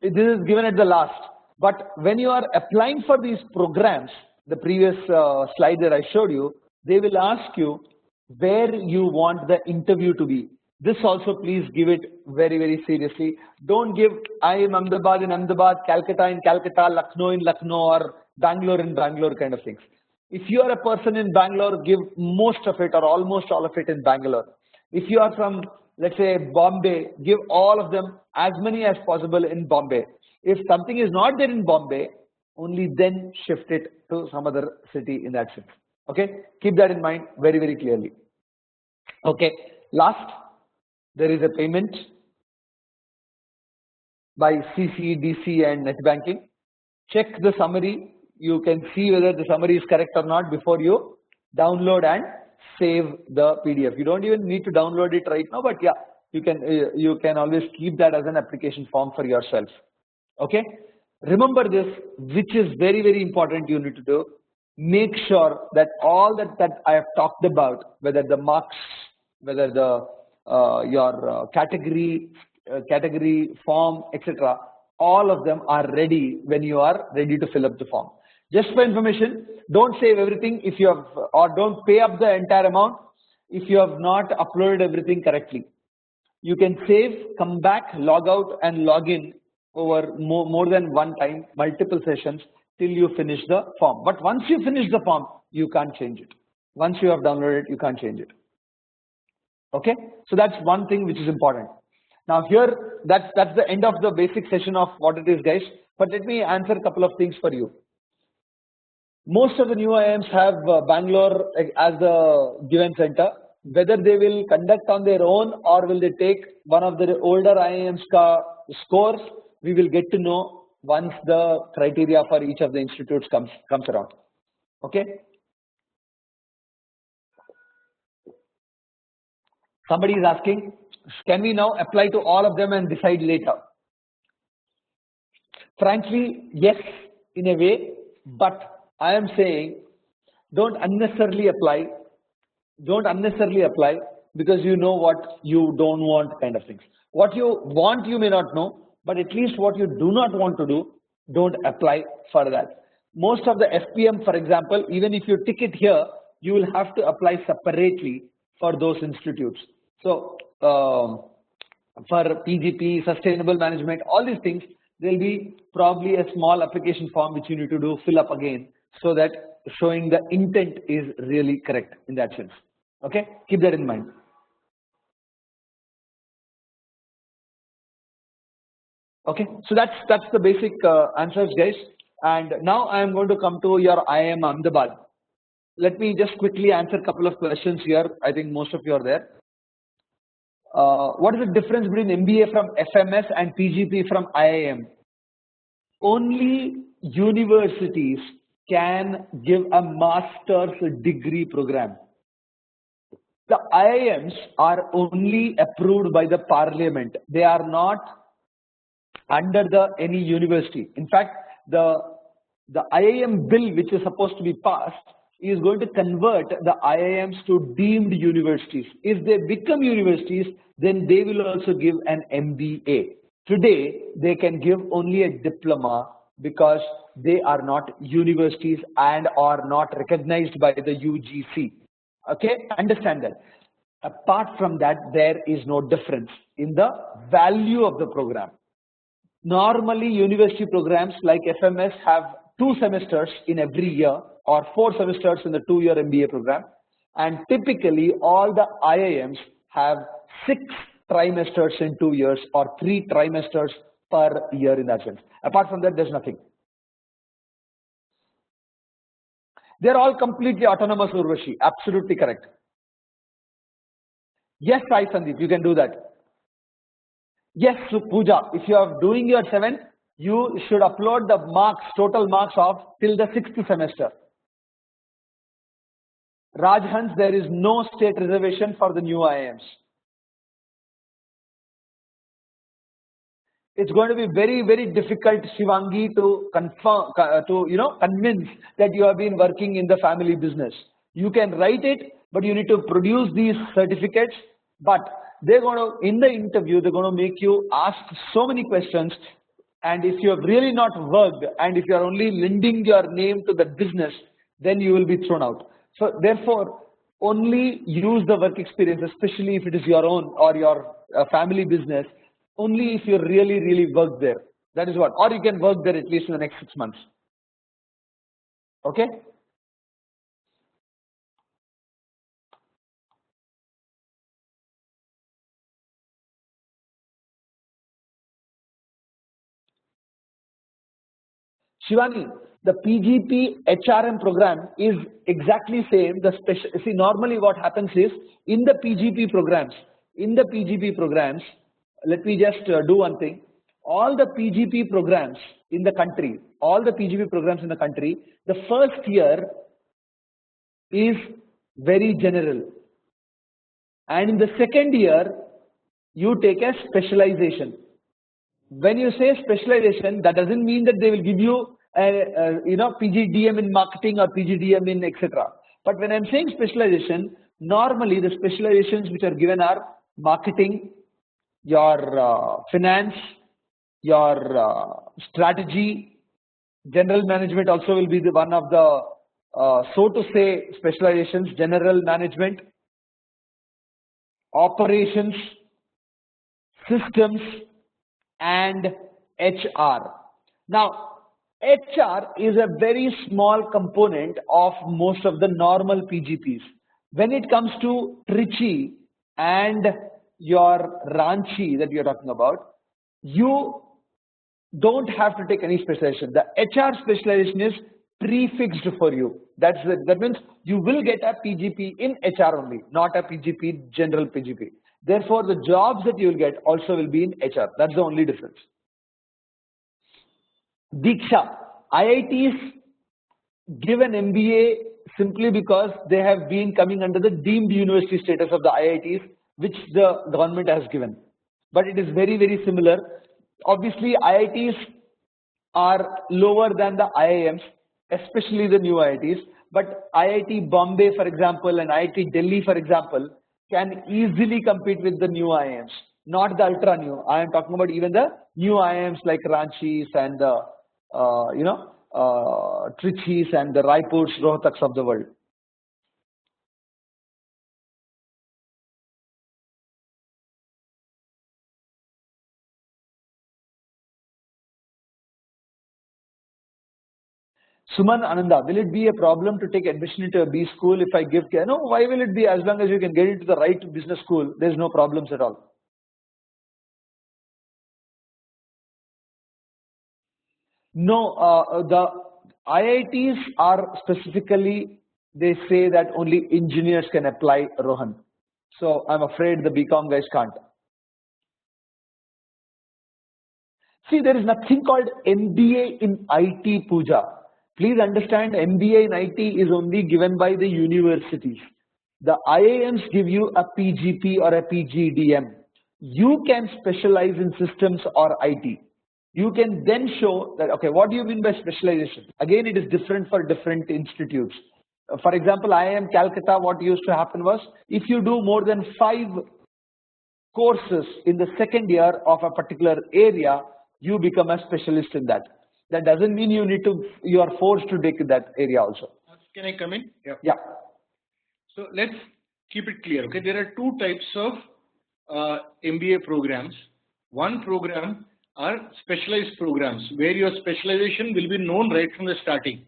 This is given at the last. But when you are applying for these programs, the previous slide that I showed you, they will ask you where you want the interview to be. This also, please give it very, very seriously. Don't give I am Ahmedabad in Ahmedabad, Calcutta in Calcutta, Lucknow in Lucknow, or Bangalore in Bangalore, kind of things. If you are a person in Bangalore, give most of it or almost all of it in Bangalore. If you are from, let's say, Bombay, give all of them, as many as possible, in Bombay. If something is not there in Bombay, only then shift it to some other city in that city. Okay, keep that in mind very, very clearly. Okay, last, there is a payment by CC, DC and net banking. Check the summary. You can see whether the summary is correct or not before you download and save the PDF. You don't even need to download it right now, but yeah, you can always keep that as an application form for yourself. Okay, remember this, which is very, very important you need to do. Make sure that all that I have talked about, whether the marks, whether the your category form, etc., all of them are ready when you are ready to fill up the form. Just for information, don't save everything if you have, or don't pay up the entire amount if you have not uploaded everything correctly. You can save, come back, log out and log in over more than one time, multiple sessions, till you finish the form. But once you finish the form, you can't change it. Once you have downloaded it, you can't change it. Okay, so that's one thing which is important. Now here, that's the end of the basic session of what it is, guys. But let me answer a couple of things for you. Most of the new IIMs have Bangalore as the given center. Whether they will conduct on their own or will they take one of the older IIMs scores, we will get to know once the criteria for each of the institutes comes around. Okay. Somebody is asking, can we now apply to all of them and decide later? Frankly, yes, in a way, but I am saying don't unnecessarily apply. Don't unnecessarily apply because you know what you don't want, kind of things. What you want you may not know, but at least what you do not want to do, don't apply for that. Most of the FPM, for example, even if you tick it here, you will have to apply separately for those institutes. So for PGP, sustainable management, all these things, there will be probably a small application form which you need to do, fill up again, so that showing the intent is really correct in that sense. Okay, keep that in mind. Okay, so that's the basic answers, guys. And now I am going to come to your IIM Ahmedabad. Let me just quickly answer a couple of questions here. I think most of you are there. What is the difference between MBA from FMS and PGP from IIM? Only universities can give a master's degree program. The IIMs are only approved by the parliament. They are not under any university. In fact, the IIM bill which is supposed to be passed is going to convert the IIMs to deemed universities. If they become universities, then they will also give an MBA. Today, they can give only a diploma because they are not universities and are not recognized by the UGC. Okay, understand that. Apart from that, there is no difference in the value of the program. Normally, university programs like FMS have 2 semesters in every year or 4 semesters in the 2-year MBA program. And typically, all the IIMs have 6 trimesters in 2 years or 3 trimesters per year in that sense. Apart from that, there's nothing. They're all completely autonomous, Urvashi. Absolutely correct. Yes, Sai Sandeep, you can do that. Yes, Pooja, if you are doing your 7th, you should upload the marks, total marks of till the 6th semester. Rajhans, there is no state reservation for the new IIMs. It's going to be very, very difficult, Shivangi, to confirm, convince that you have been working in the family business. You can write it, but you need to produce these certificates. But they're going to, in the interview, they're going to make you ask so many questions. And if you have really not worked, and if you are only lending your name to the business, then you will be thrown out. So therefore, only use the work experience, especially if it is your own or your family business, only if you really, really work there. That is what. Or you can work there at least in the next 6 months. Okay? Shivani, the PGP HRM program is exactly same. See, normally what happens is in the PGP programs, let me just do one thing. All the PGP programs in the country, the first year is very general. And in the second year, you take a specialization. When you say specialization, that doesn't mean that they will give you PGDM in marketing or PGDM in etc. But when I'm saying specialization, normally the specializations which are given are marketing, your finance, your strategy, general management also will be the one of the so to say specializations, general management, operations, systems, and HR. Now, HR is a very small component of most of the normal PGPs. When it comes to Trichy and your Ranchi that you're talking about, you don't have to take any specialization. The HR specialization is prefixed for you. That means you will get a PGP in HR only, not a PGP, general PGP. Therefore, the jobs that you will get also will be in HR. That's the only difference. Diksha, IITs give an MBA simply because they have been coming under the deemed university status of the IITs, which the government has given. But it is very, very similar. Obviously, IITs are lower than the IIMs, especially the new IITs. But IIT Bombay, for example, and IIT Delhi, for example, can easily compete with the new IIMs, not the ultra new. I am talking about even the new IIMs like Ranchis and the Trichis and the Raipurs, Rohtaks of the world. Suman Ananda, will it be a problem to take admission into a B school if I give care? No, why will it be? As long as you can get into the right business school, there's no problems at all. No, the IITs are specifically, they say that only engineers can apply, Rohan. So I'm afraid the BCom guys can't. See, there is nothing called MBA in IT, Pooja. Please understand, MBA in IT is only given by the universities. The IIMs give you a PGP or a PGDM. You can specialize in systems or IT. You can then show that, okay, what do you mean by specialization? Again, it is different for different institutes. For example, IIM Calcutta, what used to happen was, if you do more than 5 courses in the second year of a particular area, you become a specialist in that. That doesn't mean you are forced to take that area also. Can I come in? Yeah. So let's keep it clear. Okay, there are 2 types of MBA programs. One program are specialized programs where your specialization will be known right from the starting.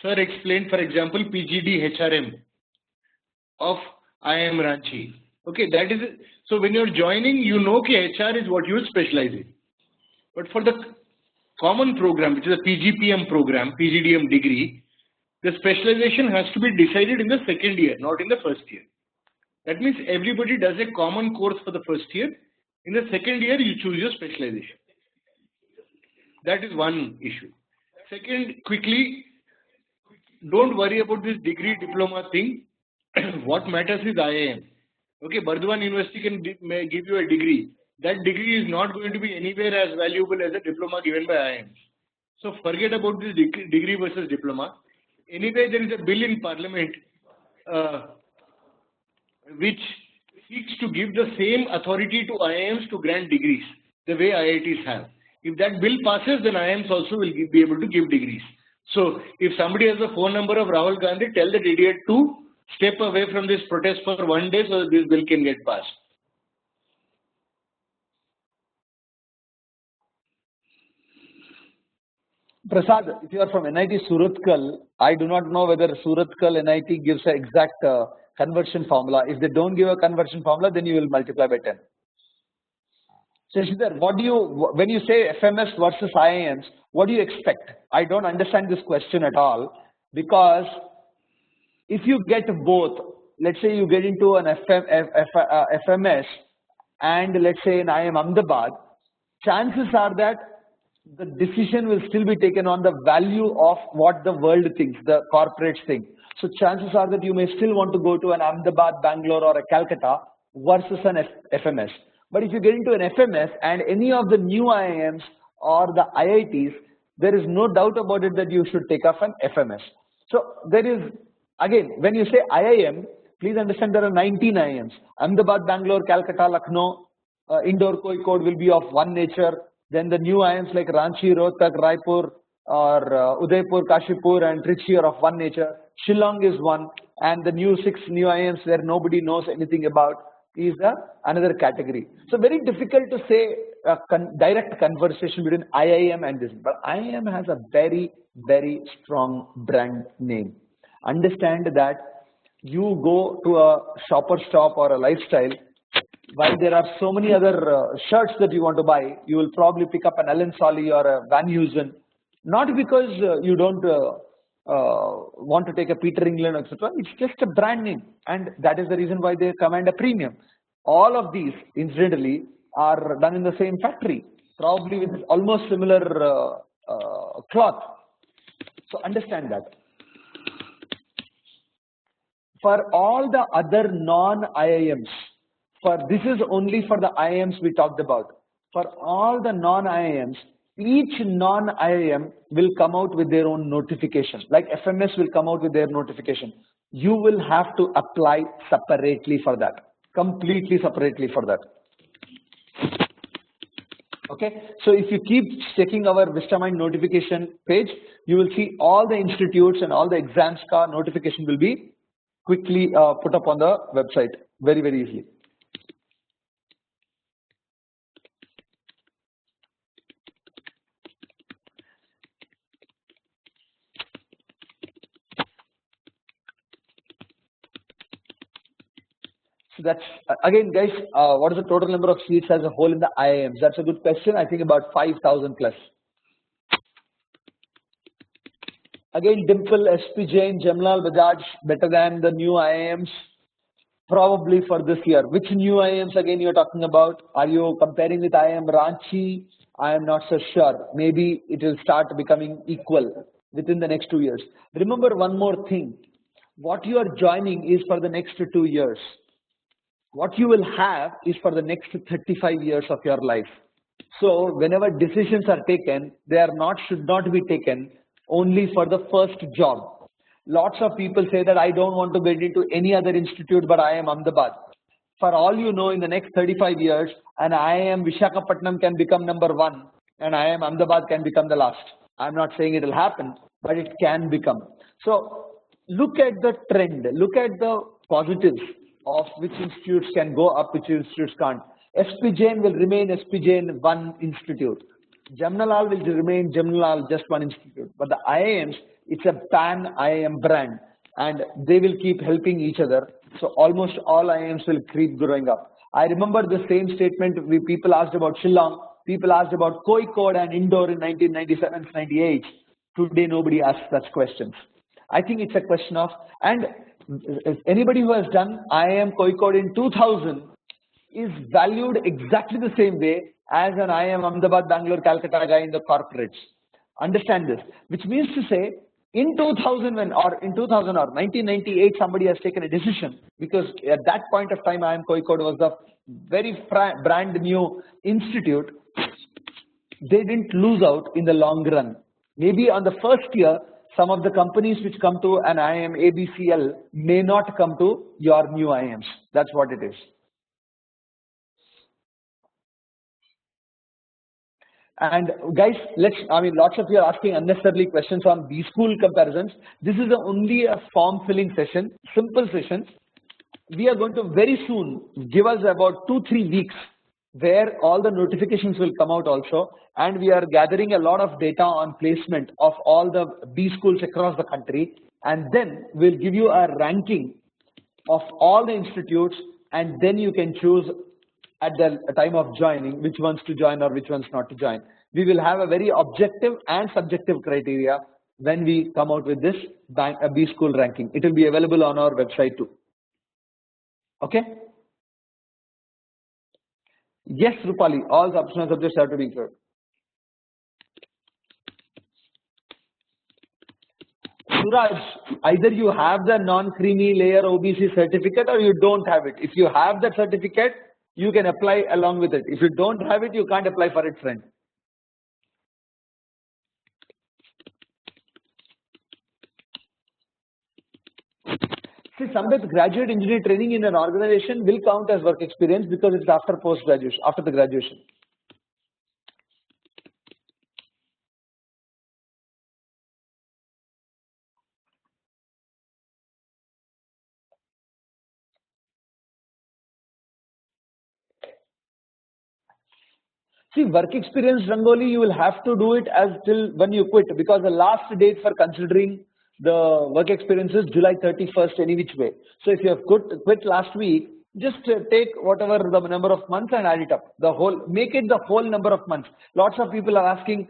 Sir explained, for example, PGD HRM of IIM Ranchi. Okay, that is it. So when you're joining, you know that HR is what you specialize in. But for the common program, which is a PGPM program, PGDM degree, the specialization has to be decided in the second year, not in the first year. That means everybody does a common course for the first year. In the second year, you choose your specialization. That is one issue. Second, quickly, don't worry about this degree diploma thing. What matters is IIM. Okay, Burdwan University can give you a degree. That degree is not going to be anywhere as valuable as a diploma given by IIM. So forget about this degree versus diploma. Anyway, there is a bill in Parliament which seeks to give the same authority to IIMs to grant degrees, the way IITs have. If that bill passes, then IIMs also will be able to give degrees. So if somebody has the phone number of Rahul Gandhi, tell that idiot to step away from this protest for 1 day so that this bill can get passed. Prasad, if you are from NIT Surathkal, I do not know whether Surathkal NIT gives an exact conversion formula. If they don't give a conversion formula, then you will multiply by 10. Shashidhar, when you say FMS versus IIMs, what do you expect? I don't understand this question at all, because if you get both, let's say you get into an FMS and let's say in IIM Ahmedabad, chances are that the decision will still be taken on the value of what the world thinks, the corporates think. So chances are that you may still want to go to an Ahmedabad, Bangalore or a Calcutta versus an FMS. But if you get into an FMS and any of the new IIMs or the IITs, there is no doubt about it that you should take up an FMS. So there is, again, when you say IIM, please understand there are 19 IIMs. Ahmedabad, Bangalore, Calcutta, Lucknow, Indore, Kozhikode will be of one nature. Then the new IIMs like Ranchi, Rohtak, Raipur, or Udaipur, Kashipur and Trichy are of one nature. Shillong is one, and the new 6 new IIMs where nobody knows anything about is another category. So very difficult to say a direct conversation between IIM and this. But IIM has a very, very strong brand name. Understand that you go to a shopper stop or a lifestyle, while there are so many other shirts that you want to buy, you will probably pick up an Allen Solly or a Van Heusen, not because you don't want to take a Peter England, etc. It's just a brand name, and that is the reason why they command a premium. All of these, incidentally, are done in the same factory, probably with almost similar cloth. So understand that. For all the other non-IIMs, this is only for the IIMs we talked about. For all the non-IIMs, each non-IIM will come out with their own notification. Like FMS will come out with their notification. You will have to apply separately for that. Completely separately for that. Okay, so if you keep checking our Vistamind notification page, you will see all the institutes and all the exams ka notification will be quickly put up on the website very, very easily. So that's again, guys, what is the total number of seats as a whole in the IIMs? That's a good question. I think about 5,000 plus. Again, Dimple, SP Jain, Jamlal Bajaj, better than the new IIMs, probably for this year. Which new IIMs again you're talking about? Are you comparing with IIM Ranchi? I am not so sure. Maybe it will start becoming equal within the next 2 years. Remember one more thing. What you are joining is for the next 2 years. What you will have is for the next 35 years of your life. So whenever decisions are taken, they are not, should not be taken only for the first job. Lots of people say that I don't want to get into any other institute but IIM Ahmedabad. For all you know, in the next 35 years, an IIM Visakhapatnam can become number 1 and IIM Ahmedabad can become the last. I'm not saying it will happen, but it can become. So look at the trend, look at the positives of which institutes can go up, which institutes can't. SP Jain will remain SP Jain one institute. Jamnalal will remain Jamnalal just one institute. But the IIMs, it's a pan IIM brand and they will keep helping each other. So almost all IIMs will keep growing up. I remember the same statement people asked about Shillong, people asked about Kozhikode and Indore in 1997, 98. Today nobody asks such questions. I think it's a question of, and anybody who has done IIM Kozhikode in 2000 is valued exactly the same way as an IIM Ahmedabad, Bangalore, Calcutta guy in the corporates. Understand this, which means to say in 2000 or 1998 somebody has taken a decision, because at that point of time IIM Kozhikode was the very brand new institute. They didn't lose out in the long run. Maybe on the first year, some of the companies which come to an IIM ABCL may not come to your new IIMs. That's what it is. And guys, lots of you are asking unnecessarily questions on B-School comparisons. This is only a form filling session, simple session. We are going to very soon, give us about 2-3 weeks, where all the notifications will come out also, and we are gathering a lot of data on placement of all the B schools across the country, and then we'll give you a ranking of all the institutes, and then you can choose at the time of joining which ones to join or which ones not to join. We will have a very objective and subjective criteria when we come out with this B school ranking. It will be available on our website too. Okay? Yes, Rupali, all the optional subjects have to be included. Suraj, either you have the non-creamy layer OBC certificate or you don't have it. If you have that certificate, you can apply along with it. If you don't have it, you can't apply for it, friend. See, sometimes graduate engineer training in an organization will count as work experience because it's after post-graduation, after the graduation. See, work experience Rangoli, you will have to do it as till when you quit, because the last date for considering the work experience is July 31st any which way. So if you have quit last week, just take whatever the number of months and add it up. Make it the whole number of months. Lots of people are asking,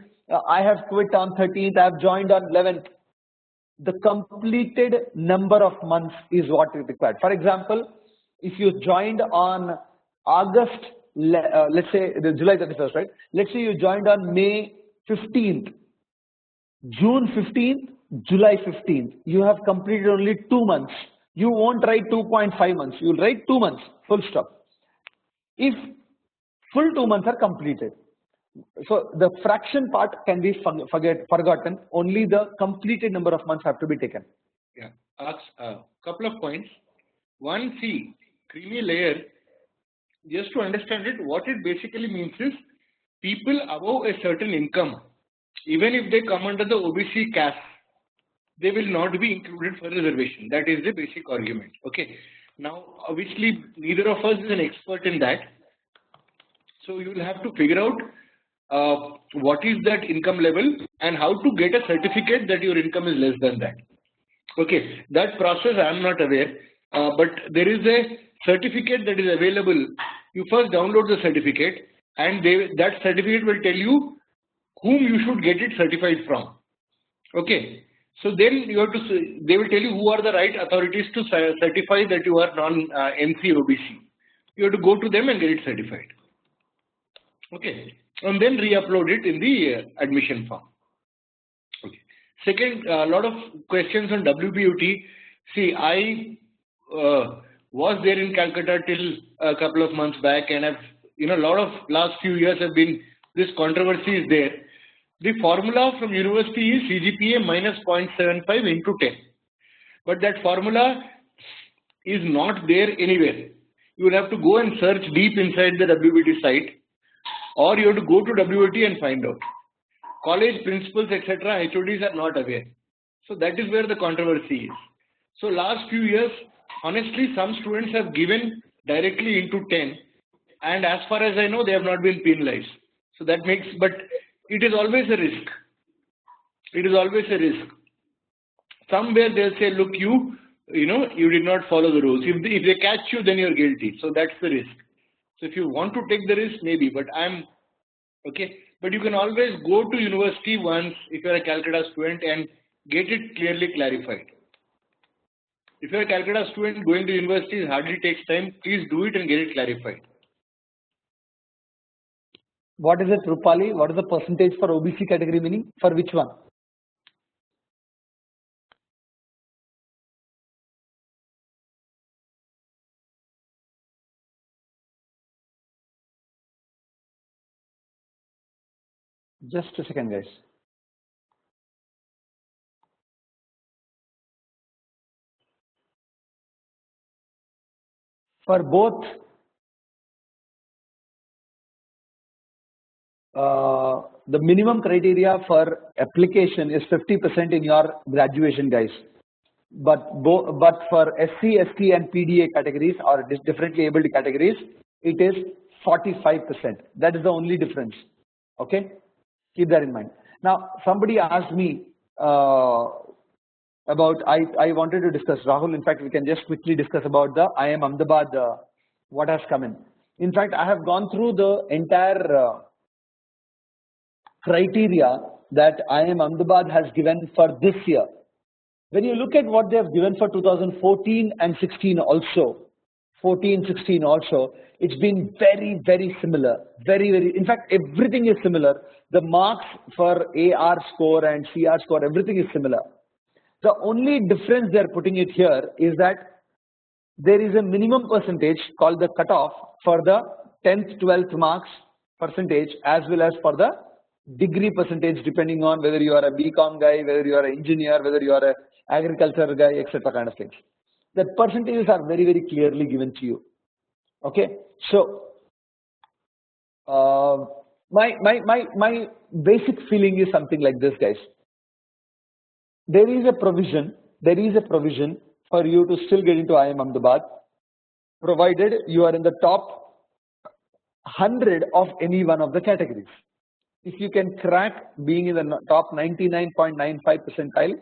I have quit on 13th, I have joined on 11th. The completed number of months is what is required. For example, if you joined on August, let's say the July 31st, right? Let's say you joined on May 15th, June 15th, July 15th. You have completed only 2 months. You won't write 2.5 months. You will write 2 months, full stop. If full 2 months are completed. So the fraction part can be forgotten. Only the completed number of months have to be taken. Yeah, a couple of points. One, see, creamy layer. Just to understand it, what it basically means is people above a certain income, even if they come under the OBC caste, they will not be included for reservation. That is the basic argument. Okay. Now, obviously, neither of us is an expert in that. So you will have to figure out what is that income level and how to get a certificate that your income is less than that. Okay, that process I am not aware, but there is a certificate that is available. You first download the certificate, and that certificate will tell you whom you should get it certified from. Okay, so then you have to. They will tell you who are the right authorities to certify that you are non-NC OBC. You have to go to them and get it certified. Okay, and then re-upload it in the admission form. Okay. Second, a lot of questions on WBUT. See, I was there in Calcutta till a couple of months back, and I've, a lot of last few years have been, this controversy is there. The formula from university is CGPA minus 0.75 into 10. But that formula is not there anywhere. You will have to go and search deep inside the WBT site, or you have to go to WBT and find out. College principals, etc., HODs are not aware. So that is where the controversy is. So last few years, honestly, some students have given directly into 10, and as far as I know, they have not been penalized. So that makes, but it is always a risk. It is always a risk. Somewhere they'll say, look, you did not follow the rules. If they catch you, then you're guilty. So that's the risk. So if you want to take the risk, maybe, but okay. But you can always go to university once if you're a Calcutta student and get it clearly clarified. If you're a Calcutta student, going to university hardly takes time. Please do it and get it clarified. What is it, Rupali? What is the percentage for OBC category meaning? For which one? Just a second, guys. For both the minimum criteria for application is 50% in your graduation, guys. But for SC, ST and PDA categories or differently abled categories, it is 45%. That is the only difference. Okay, keep that in mind. Now, somebody asked me about, I wanted to discuss, Rahul, in fact, we can just quickly discuss about the IIM Ahmedabad, what has come in. In fact, I have gone through the entire criteria that IIM Ahmedabad has given for this year. When you look at what they have given for 2014 and 16 also, 14, 16 also, it's been very, very similar. Very, very, in fact, everything is similar. The marks for AR score and CR score, everything is similar. The only difference they are putting it here is that there is a minimum percentage called the cutoff for the 10th, 12th marks percentage, as well as for the degree percentage, depending on whether you are a BCom guy, whether you are an engineer, whether you are an agriculture guy, etc. kind of things. The percentages are very, very clearly given to you. Okay, so my basic feeling is something like this, guys. There is a provision for you to still get into IIM Ahmedabad, provided you are in the top 100 of any one of the categories. If you can crack being in the top 99.95 percentile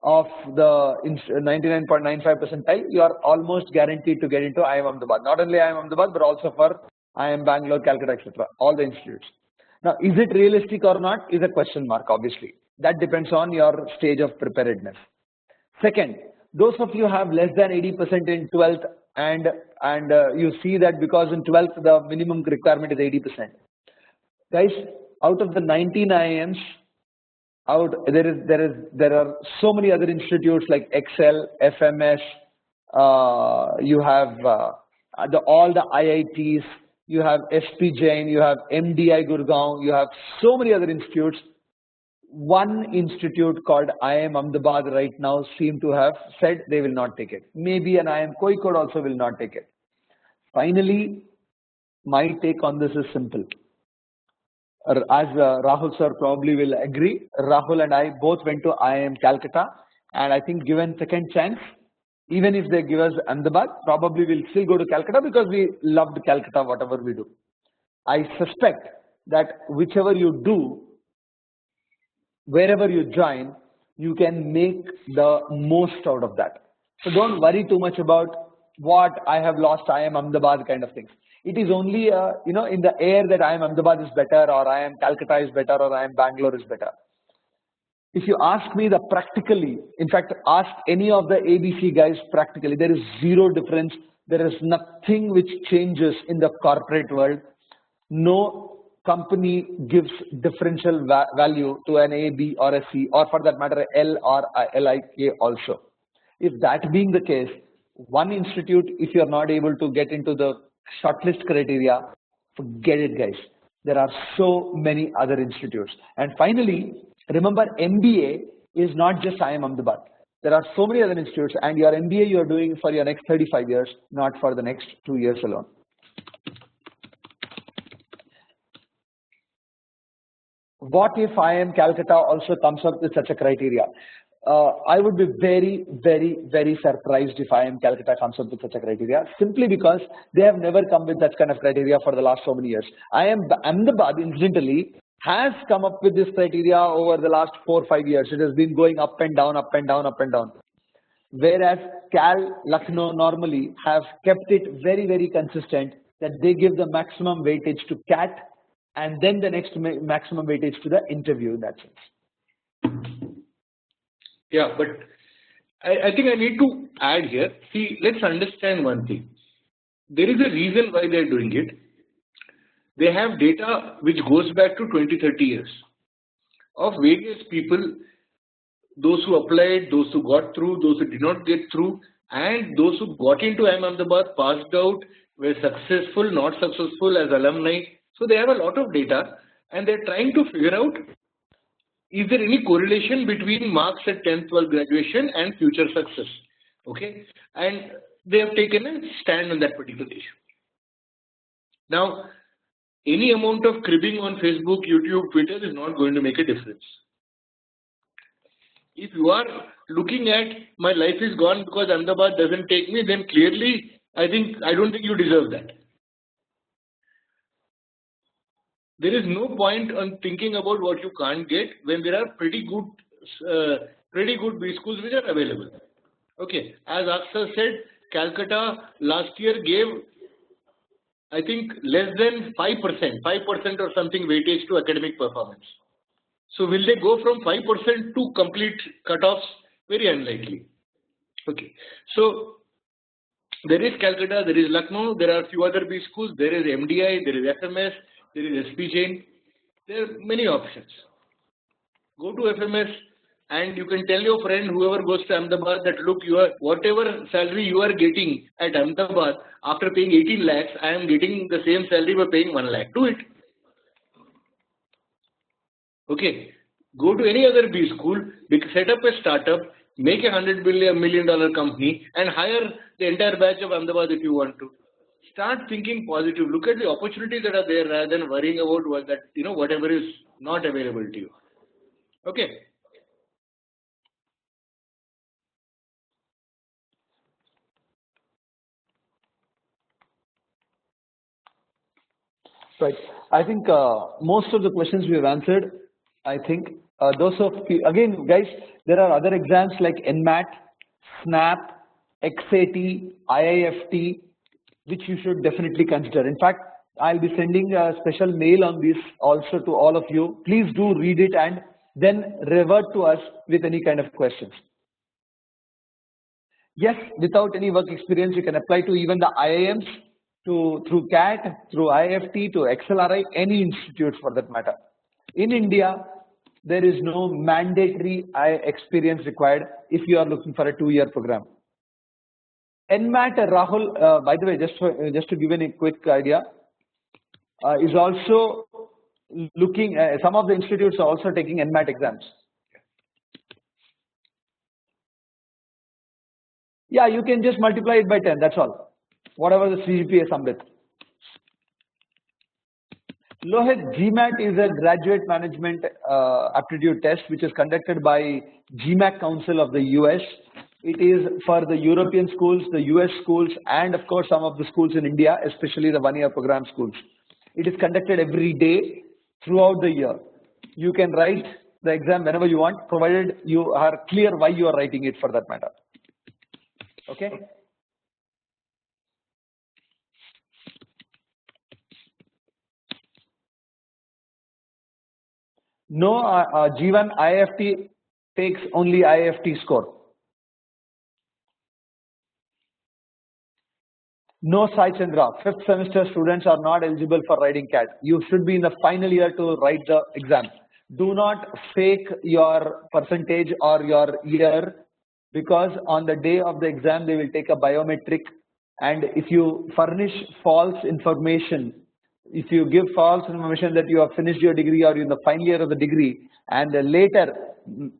of the 99.95 percentile, you are almost guaranteed to get into IIM Ahmedabad. Not only IIM Ahmedabad, but also for IIM Bangalore, Calcutta, etc. All the institutes. Now, is it realistic or not is a question mark, obviously. That depends on your stage of preparedness. Second, those of you have less than 80% in 12th and you see that because in 12th the minimum requirement is 80%. Guys, out of the 19 IIMs, there are so many other institutes like Excel, FMS, you have all the IITs, you have SP Jain, you have MDI Gurgaon, you have so many other institutes. One institute called IIM Ahmedabad right now seem to have said they will not take it. Maybe an IIM Kozhikode also will not take it. Finally, my take on this is simple. As Rahul sir probably will agree, Rahul and I both went to IIM Calcutta, and I think given second chance, even if they give us Ahmedabad, probably we'll still go to Calcutta because we loved Calcutta, whatever we do. I suspect that whichever you do, wherever you join, you can make the most out of that. So don't worry too much about what I have lost IIM Ahmedabad kind of things. It is only in the air that IIM Ahmedabad is better, or IIM Calcutta is better, or IIM Bangalore is better. If you ask me the practically, in fact, ask any of the ABC guys practically, there is zero difference. There is nothing which changes in the corporate world. No company gives differential value to an A, B, or a C, or for that matter, L or LIK also. If that being the case, one institute, if you are not able to get into the shortlist criteria, forget it, guys. There are so many other institutes. And finally, remember, MBA is not just IIM Ahmedabad. There are so many other institutes, and your MBA you are doing for your next 35 years, not for the next 2 years alone. What if IIM Calcutta also comes up with such a criteria? I would be very, very, very surprised if IIM Calcutta comes up with such a criteria, simply because they have never come with that kind of criteria for the last so many years. IIM Ahmedabad, incidentally, has come up with this criteria over the last 4 or 5 years. It has been going up and down, up and down, up and down. Whereas Cal, Lucknow normally have kept it very, very consistent that they give the maximum weightage to CAT and then the next maximum weightage to the interview in that sense. Yeah, but I think I need to add here. See, let's understand one thing. There is a reason why they are doing it. They have data which goes back to 20, 30 years of various people, those who applied, those who got through, those who did not get through, and those who got into IIM Ahmedabad, passed out, were successful, not successful as alumni. So they have a lot of data, and they're trying to figure out, is there any correlation between marks at 10th, 12th graduation and future success? Okay, and they have taken a stand on that particular issue. Now, any amount of cribbing on Facebook, YouTube, Twitter is not going to make a difference. If you are looking at my life is gone because Ahmedabad doesn't take me, then clearly I don't think you deserve that. There is no point on thinking about what you can't get when there are pretty good B schools which are available. Okay, as Akshay said, Calcutta last year gave, I think, less than 5% or something weightage to academic performance. So will they go from 5% to complete cutoffs? Very unlikely. Okay, so there is Calcutta, there is Lucknow, there are a few other B schools, there is MDI, there is FMS, there is SP Jain. There are many options. Go to FMS and you can tell your friend, whoever goes to Ahmedabad, that look, whatever salary you are getting at Ahmedabad, after paying 18 lakhs, I am getting the same salary by paying 1 lakh. Do it. Okay. Go to any other B school, set up a startup, make a $100 million company, and hire the entire batch of Ahmedabad if you want to. Start thinking positive. Look at the opportunities that are there rather than worrying about whatever is not available to you. Okay. Right. I think most of the questions we have answered. I think those of you, again, guys, there are other exams like NMAT, SNAP, XAT, IIFT, which you should definitely consider. In fact, I'll be sending a special mail on this also to all of you. Please do read it and then revert to us with any kind of questions. Yes, without any work experience, you can apply to even the IIMs, through CAT, through IFT, to XLRI, any institute for that matter. In India, there is no mandatory experience required if you are looking for a 2-year program. NMAT, Rahul, by the way, just to give you a quick idea, is also looking, some of the institutes are also taking NMAT exams. Yeah, you can just multiply it by 10, that's all. Whatever the CGPA sum with. Lohit, GMAT is a graduate management aptitude test which is conducted by GMAT Council of the US. It is for the European schools, the US schools, and of course some of the schools in India, especially the 1-year program schools. It is conducted every day throughout the year. You can write the exam whenever you want, provided you are clear why you are writing it for that matter. Okay. No, G1 IFT takes only IFT score. No, Sai Chandra, 5th semester students are not eligible for writing CAT. You should be in the final year to write the exam. Do not fake your percentage or your year, because on the day of the exam they will take a biometric, and if you furnish false information, if you give false information that you have finished your degree or you're in the final year of the degree, and later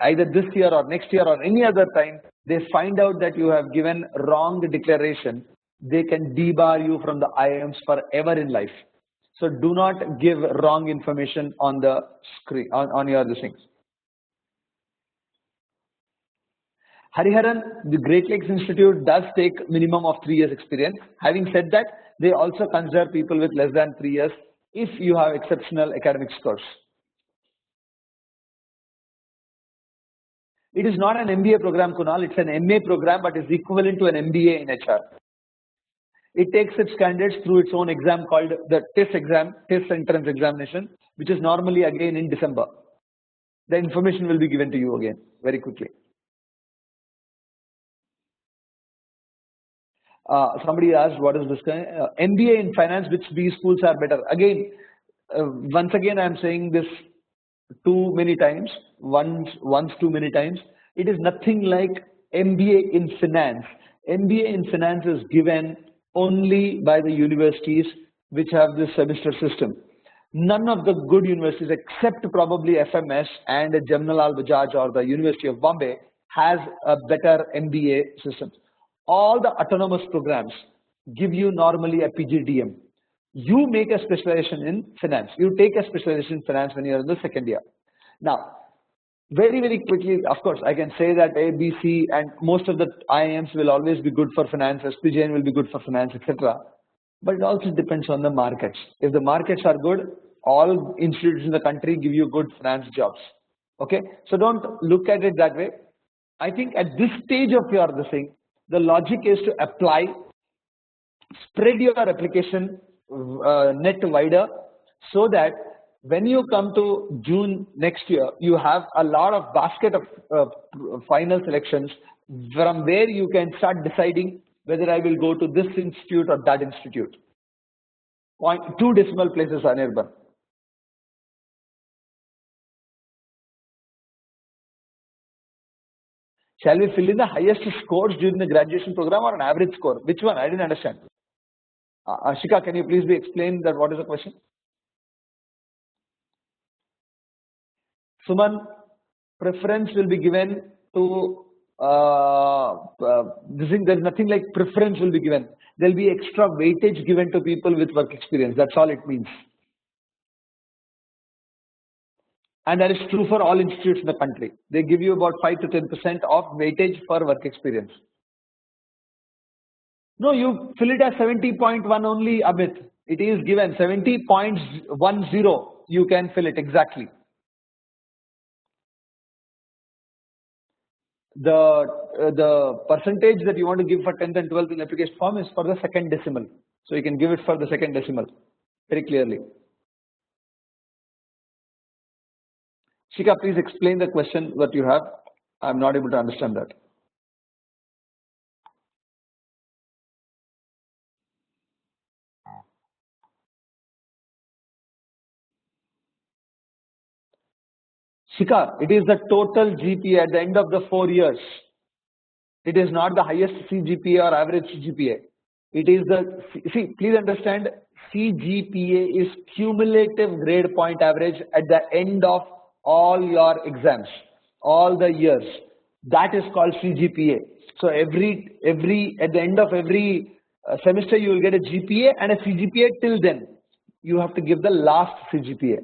either this year or next year or any other time they find out that you have given wrong declaration, they can debar you from the IIMs forever in life. So do not give wrong information on the screen, on your things. Hariharan, the Great Lakes Institute does take minimum of 3 years experience. Having said that, they also consider people with less than 3 years if you have exceptional academic scores. It is not an MBA program, Kunal, it's an MA program, but is equivalent to an MBA in HR. It takes its candidates through its own exam called the TIS exam, TIS entrance examination, which is normally again in December. The information will be given to you again very quickly. Somebody asked, what is this kind? MBA in finance, which these schools are better? Again, once again, I am saying this too many times, once too many times. It is nothing like MBA in finance. MBA in finance is given only by the universities which have this semester system. None of the good universities, except probably FMS and Jamnalal Bajaj or the University of Bombay, has a better MBA system. All the autonomous programs give you normally a PGDM. You make a specialization in finance. You take a specialization in finance when you are in the second year. Now, very, very quickly, of course, I can say that A, B, C, and most of the IIMs will always be good for finance, SPJN will be good for finance, etc. But it also depends on the markets. If the markets are good, all institutes in the country give you good finance jobs. Okay, so don't look at it that way. I think at this stage of your thing, the logic is to apply, spread your application net wider, so that when you come to June next year, you have a lot of basket of final selections from where you can start deciding whether I will go to this institute or that institute. 2 decimal places are nearby. Shall we fill in the highest scores during the graduation program or an average score? Which one? I didn't understand. Ashika, can you please explain that? What is the question? Suman, preference will be given to this thing. There's nothing like preference will be given. There'll be extra weightage given to people with work experience. That's all it means. And that is true for all institutes in the country. They give you about 5 to 10% of weightage for work experience. No, you fill it as 70.1 only, Amit. It is given 70.10. You can fill it exactly. The percentage that you want to give for 10th and 12th in application form is for the second decimal. So you can give it for the second decimal very clearly. Shika, please explain the question that you have. I'm not able to understand that. Shika, it is the total GPA at the end of the 4 years. It is not the highest CGPA or average CGPA. It is the, see, please understand, CGPA is cumulative grade point average at the end of all your exams, all the years. That is called CGPA. So at the end of every semester, you will get a GPA and a CGPA till then. You have to give the last CGPA.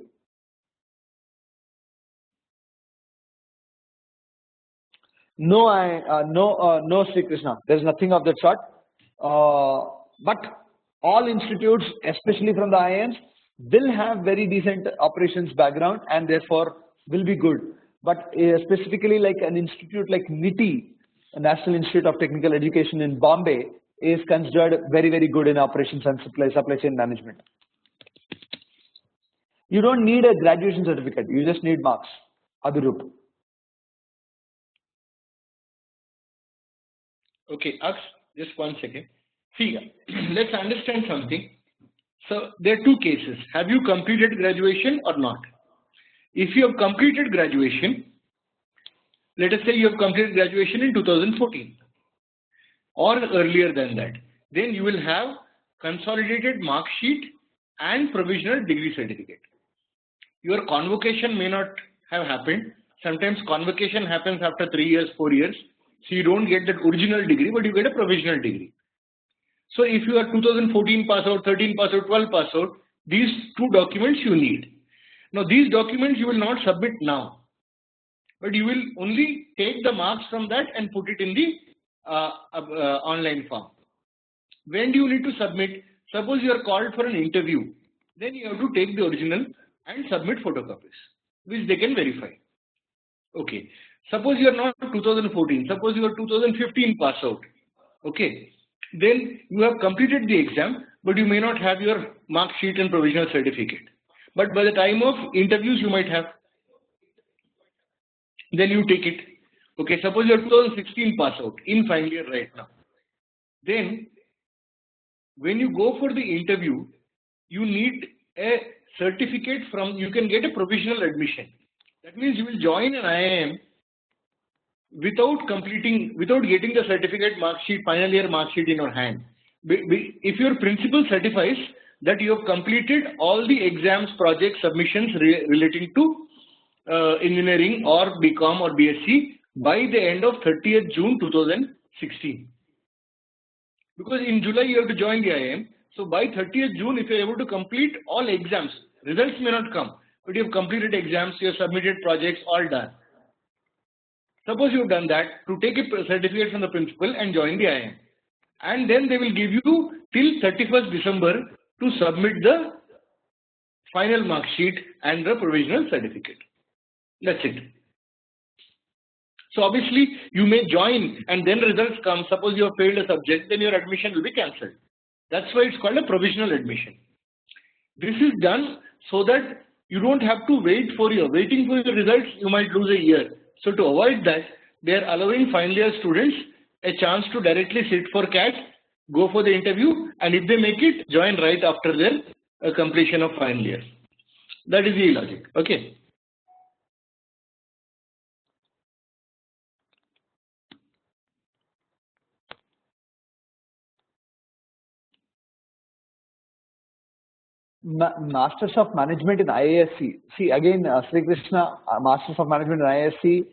No, Sri Krishna. There is nothing of that sort. But all institutes, especially from the IIMs, will have very decent operations background and therefore will be good. But specifically like an institute like NITI, National Institute of Technical Education in Bombay, is considered very, very good in operations and supply chain management. You don't need a graduation certificate. You just need marks. Adhurup. Okay, Aks, just one second. See, let's understand something. So there are two cases. Have you completed graduation or not? If you have completed graduation, let us say you have completed graduation in 2014 or earlier than that, then you will have consolidated mark sheet and provisional degree certificate. Your convocation may not have happened. Sometimes convocation happens after 3 years, 4 years. So you don't get that original degree, but you get a provisional degree. So if you are 2014 pass out, 13 pass out, 12 pass out, these two documents you need. Now these documents you will not submit now, but you will only take the marks from that and put it in the online form. When do you need to submit? Suppose you are called for an interview, then you have to take the original and submit photocopies, which they can verify. Okay. Suppose you are not 2014, suppose you are 2015 pass out. Okay. Then you have completed the exam, but you may not have your mark sheet and provisional certificate. But by the time of interviews, you might have. Then you take it. Okay. Suppose you are 2016 pass out in final year right now. Then when you go for the interview, you need a certificate from, you can get a provisional admission. That means you will join an IIM without getting the certificate mark sheet, final year mark sheet in your hand. If your principal certifies that you have completed all the exams, project submissions relating to engineering or BCom or BSc by the end of 30th June 2016. Because in July you have to join the IIM. So by 30th June, if you are able to complete all exams, results may not come, but you have completed exams, you have submitted projects, all done. Suppose you have done that, to take a certificate from the principal and join the IIM. And then they will give you till 31st December to submit the final mark sheet and the provisional certificate. That's it. So obviously you may join and then results come. Suppose you have failed a subject, then your admission will be cancelled. That's why it's called a provisional admission. This is done so that you don't have to waiting for your results, you might lose a year. So to avoid that, they are allowing final year students a chance to directly sit for CAT, go for the interview, and if they make it, join right after their completion of final year. That is the logic. Okay. Masters of Management in IISc. See again, Sri Krishna, Masters of Management in IISc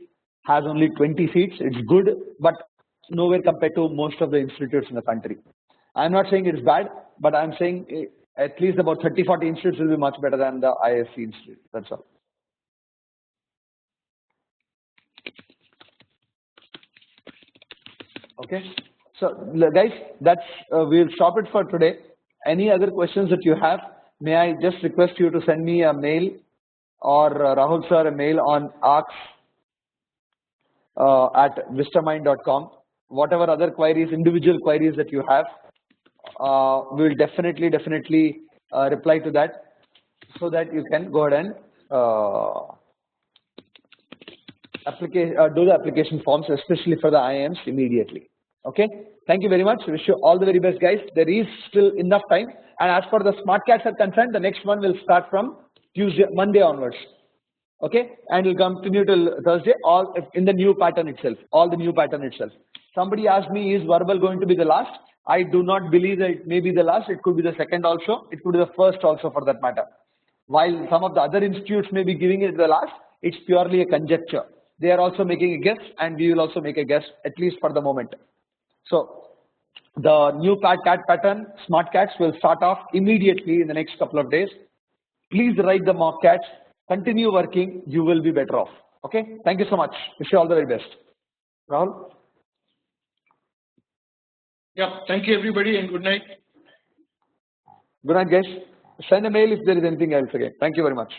has only 20 seats. It's good, but nowhere compared to most of the institutes in the country. I'm not saying it's bad, but I'm saying at least about 30-40 institutes will be much better than the IISc institute. That's all. Okay. So guys, we'll stop it for today. any other questions that you have, may I just request you to send me a mail or Rahul sir a mail on arcs@vistamind.com. Whatever other queries, individual queries that you have, we will definitely reply to that, so that you can go ahead and do the application forms, especially for the IIMs immediately. Okay. Thank you very much. Wish you all the very best, guys. There is still enough time. And as far the smart cats are concerned, the next one will start from Monday onwards. Okay, and will continue till Thursday, all in the new pattern itself, all the new pattern itself. Somebody asked me, is verbal going to be the last? I do not believe that it may be the last. It could be the second also. It could be the first also, for that matter. While some of the other institutes may be giving it the last, it's purely a conjecture. They are also making a guess, and we will also make a guess, at least for the moment. So the new cat pattern, smart cats, will start off immediately in the next couple of days. Please write the mock cats. Continue working. You will be better off. Okay. Thank you so much. Wish you all the very best. Rahul? Yeah. Thank you, everybody, and good night. Good night, guys. Send a mail if there is anything else again. Thank you very much.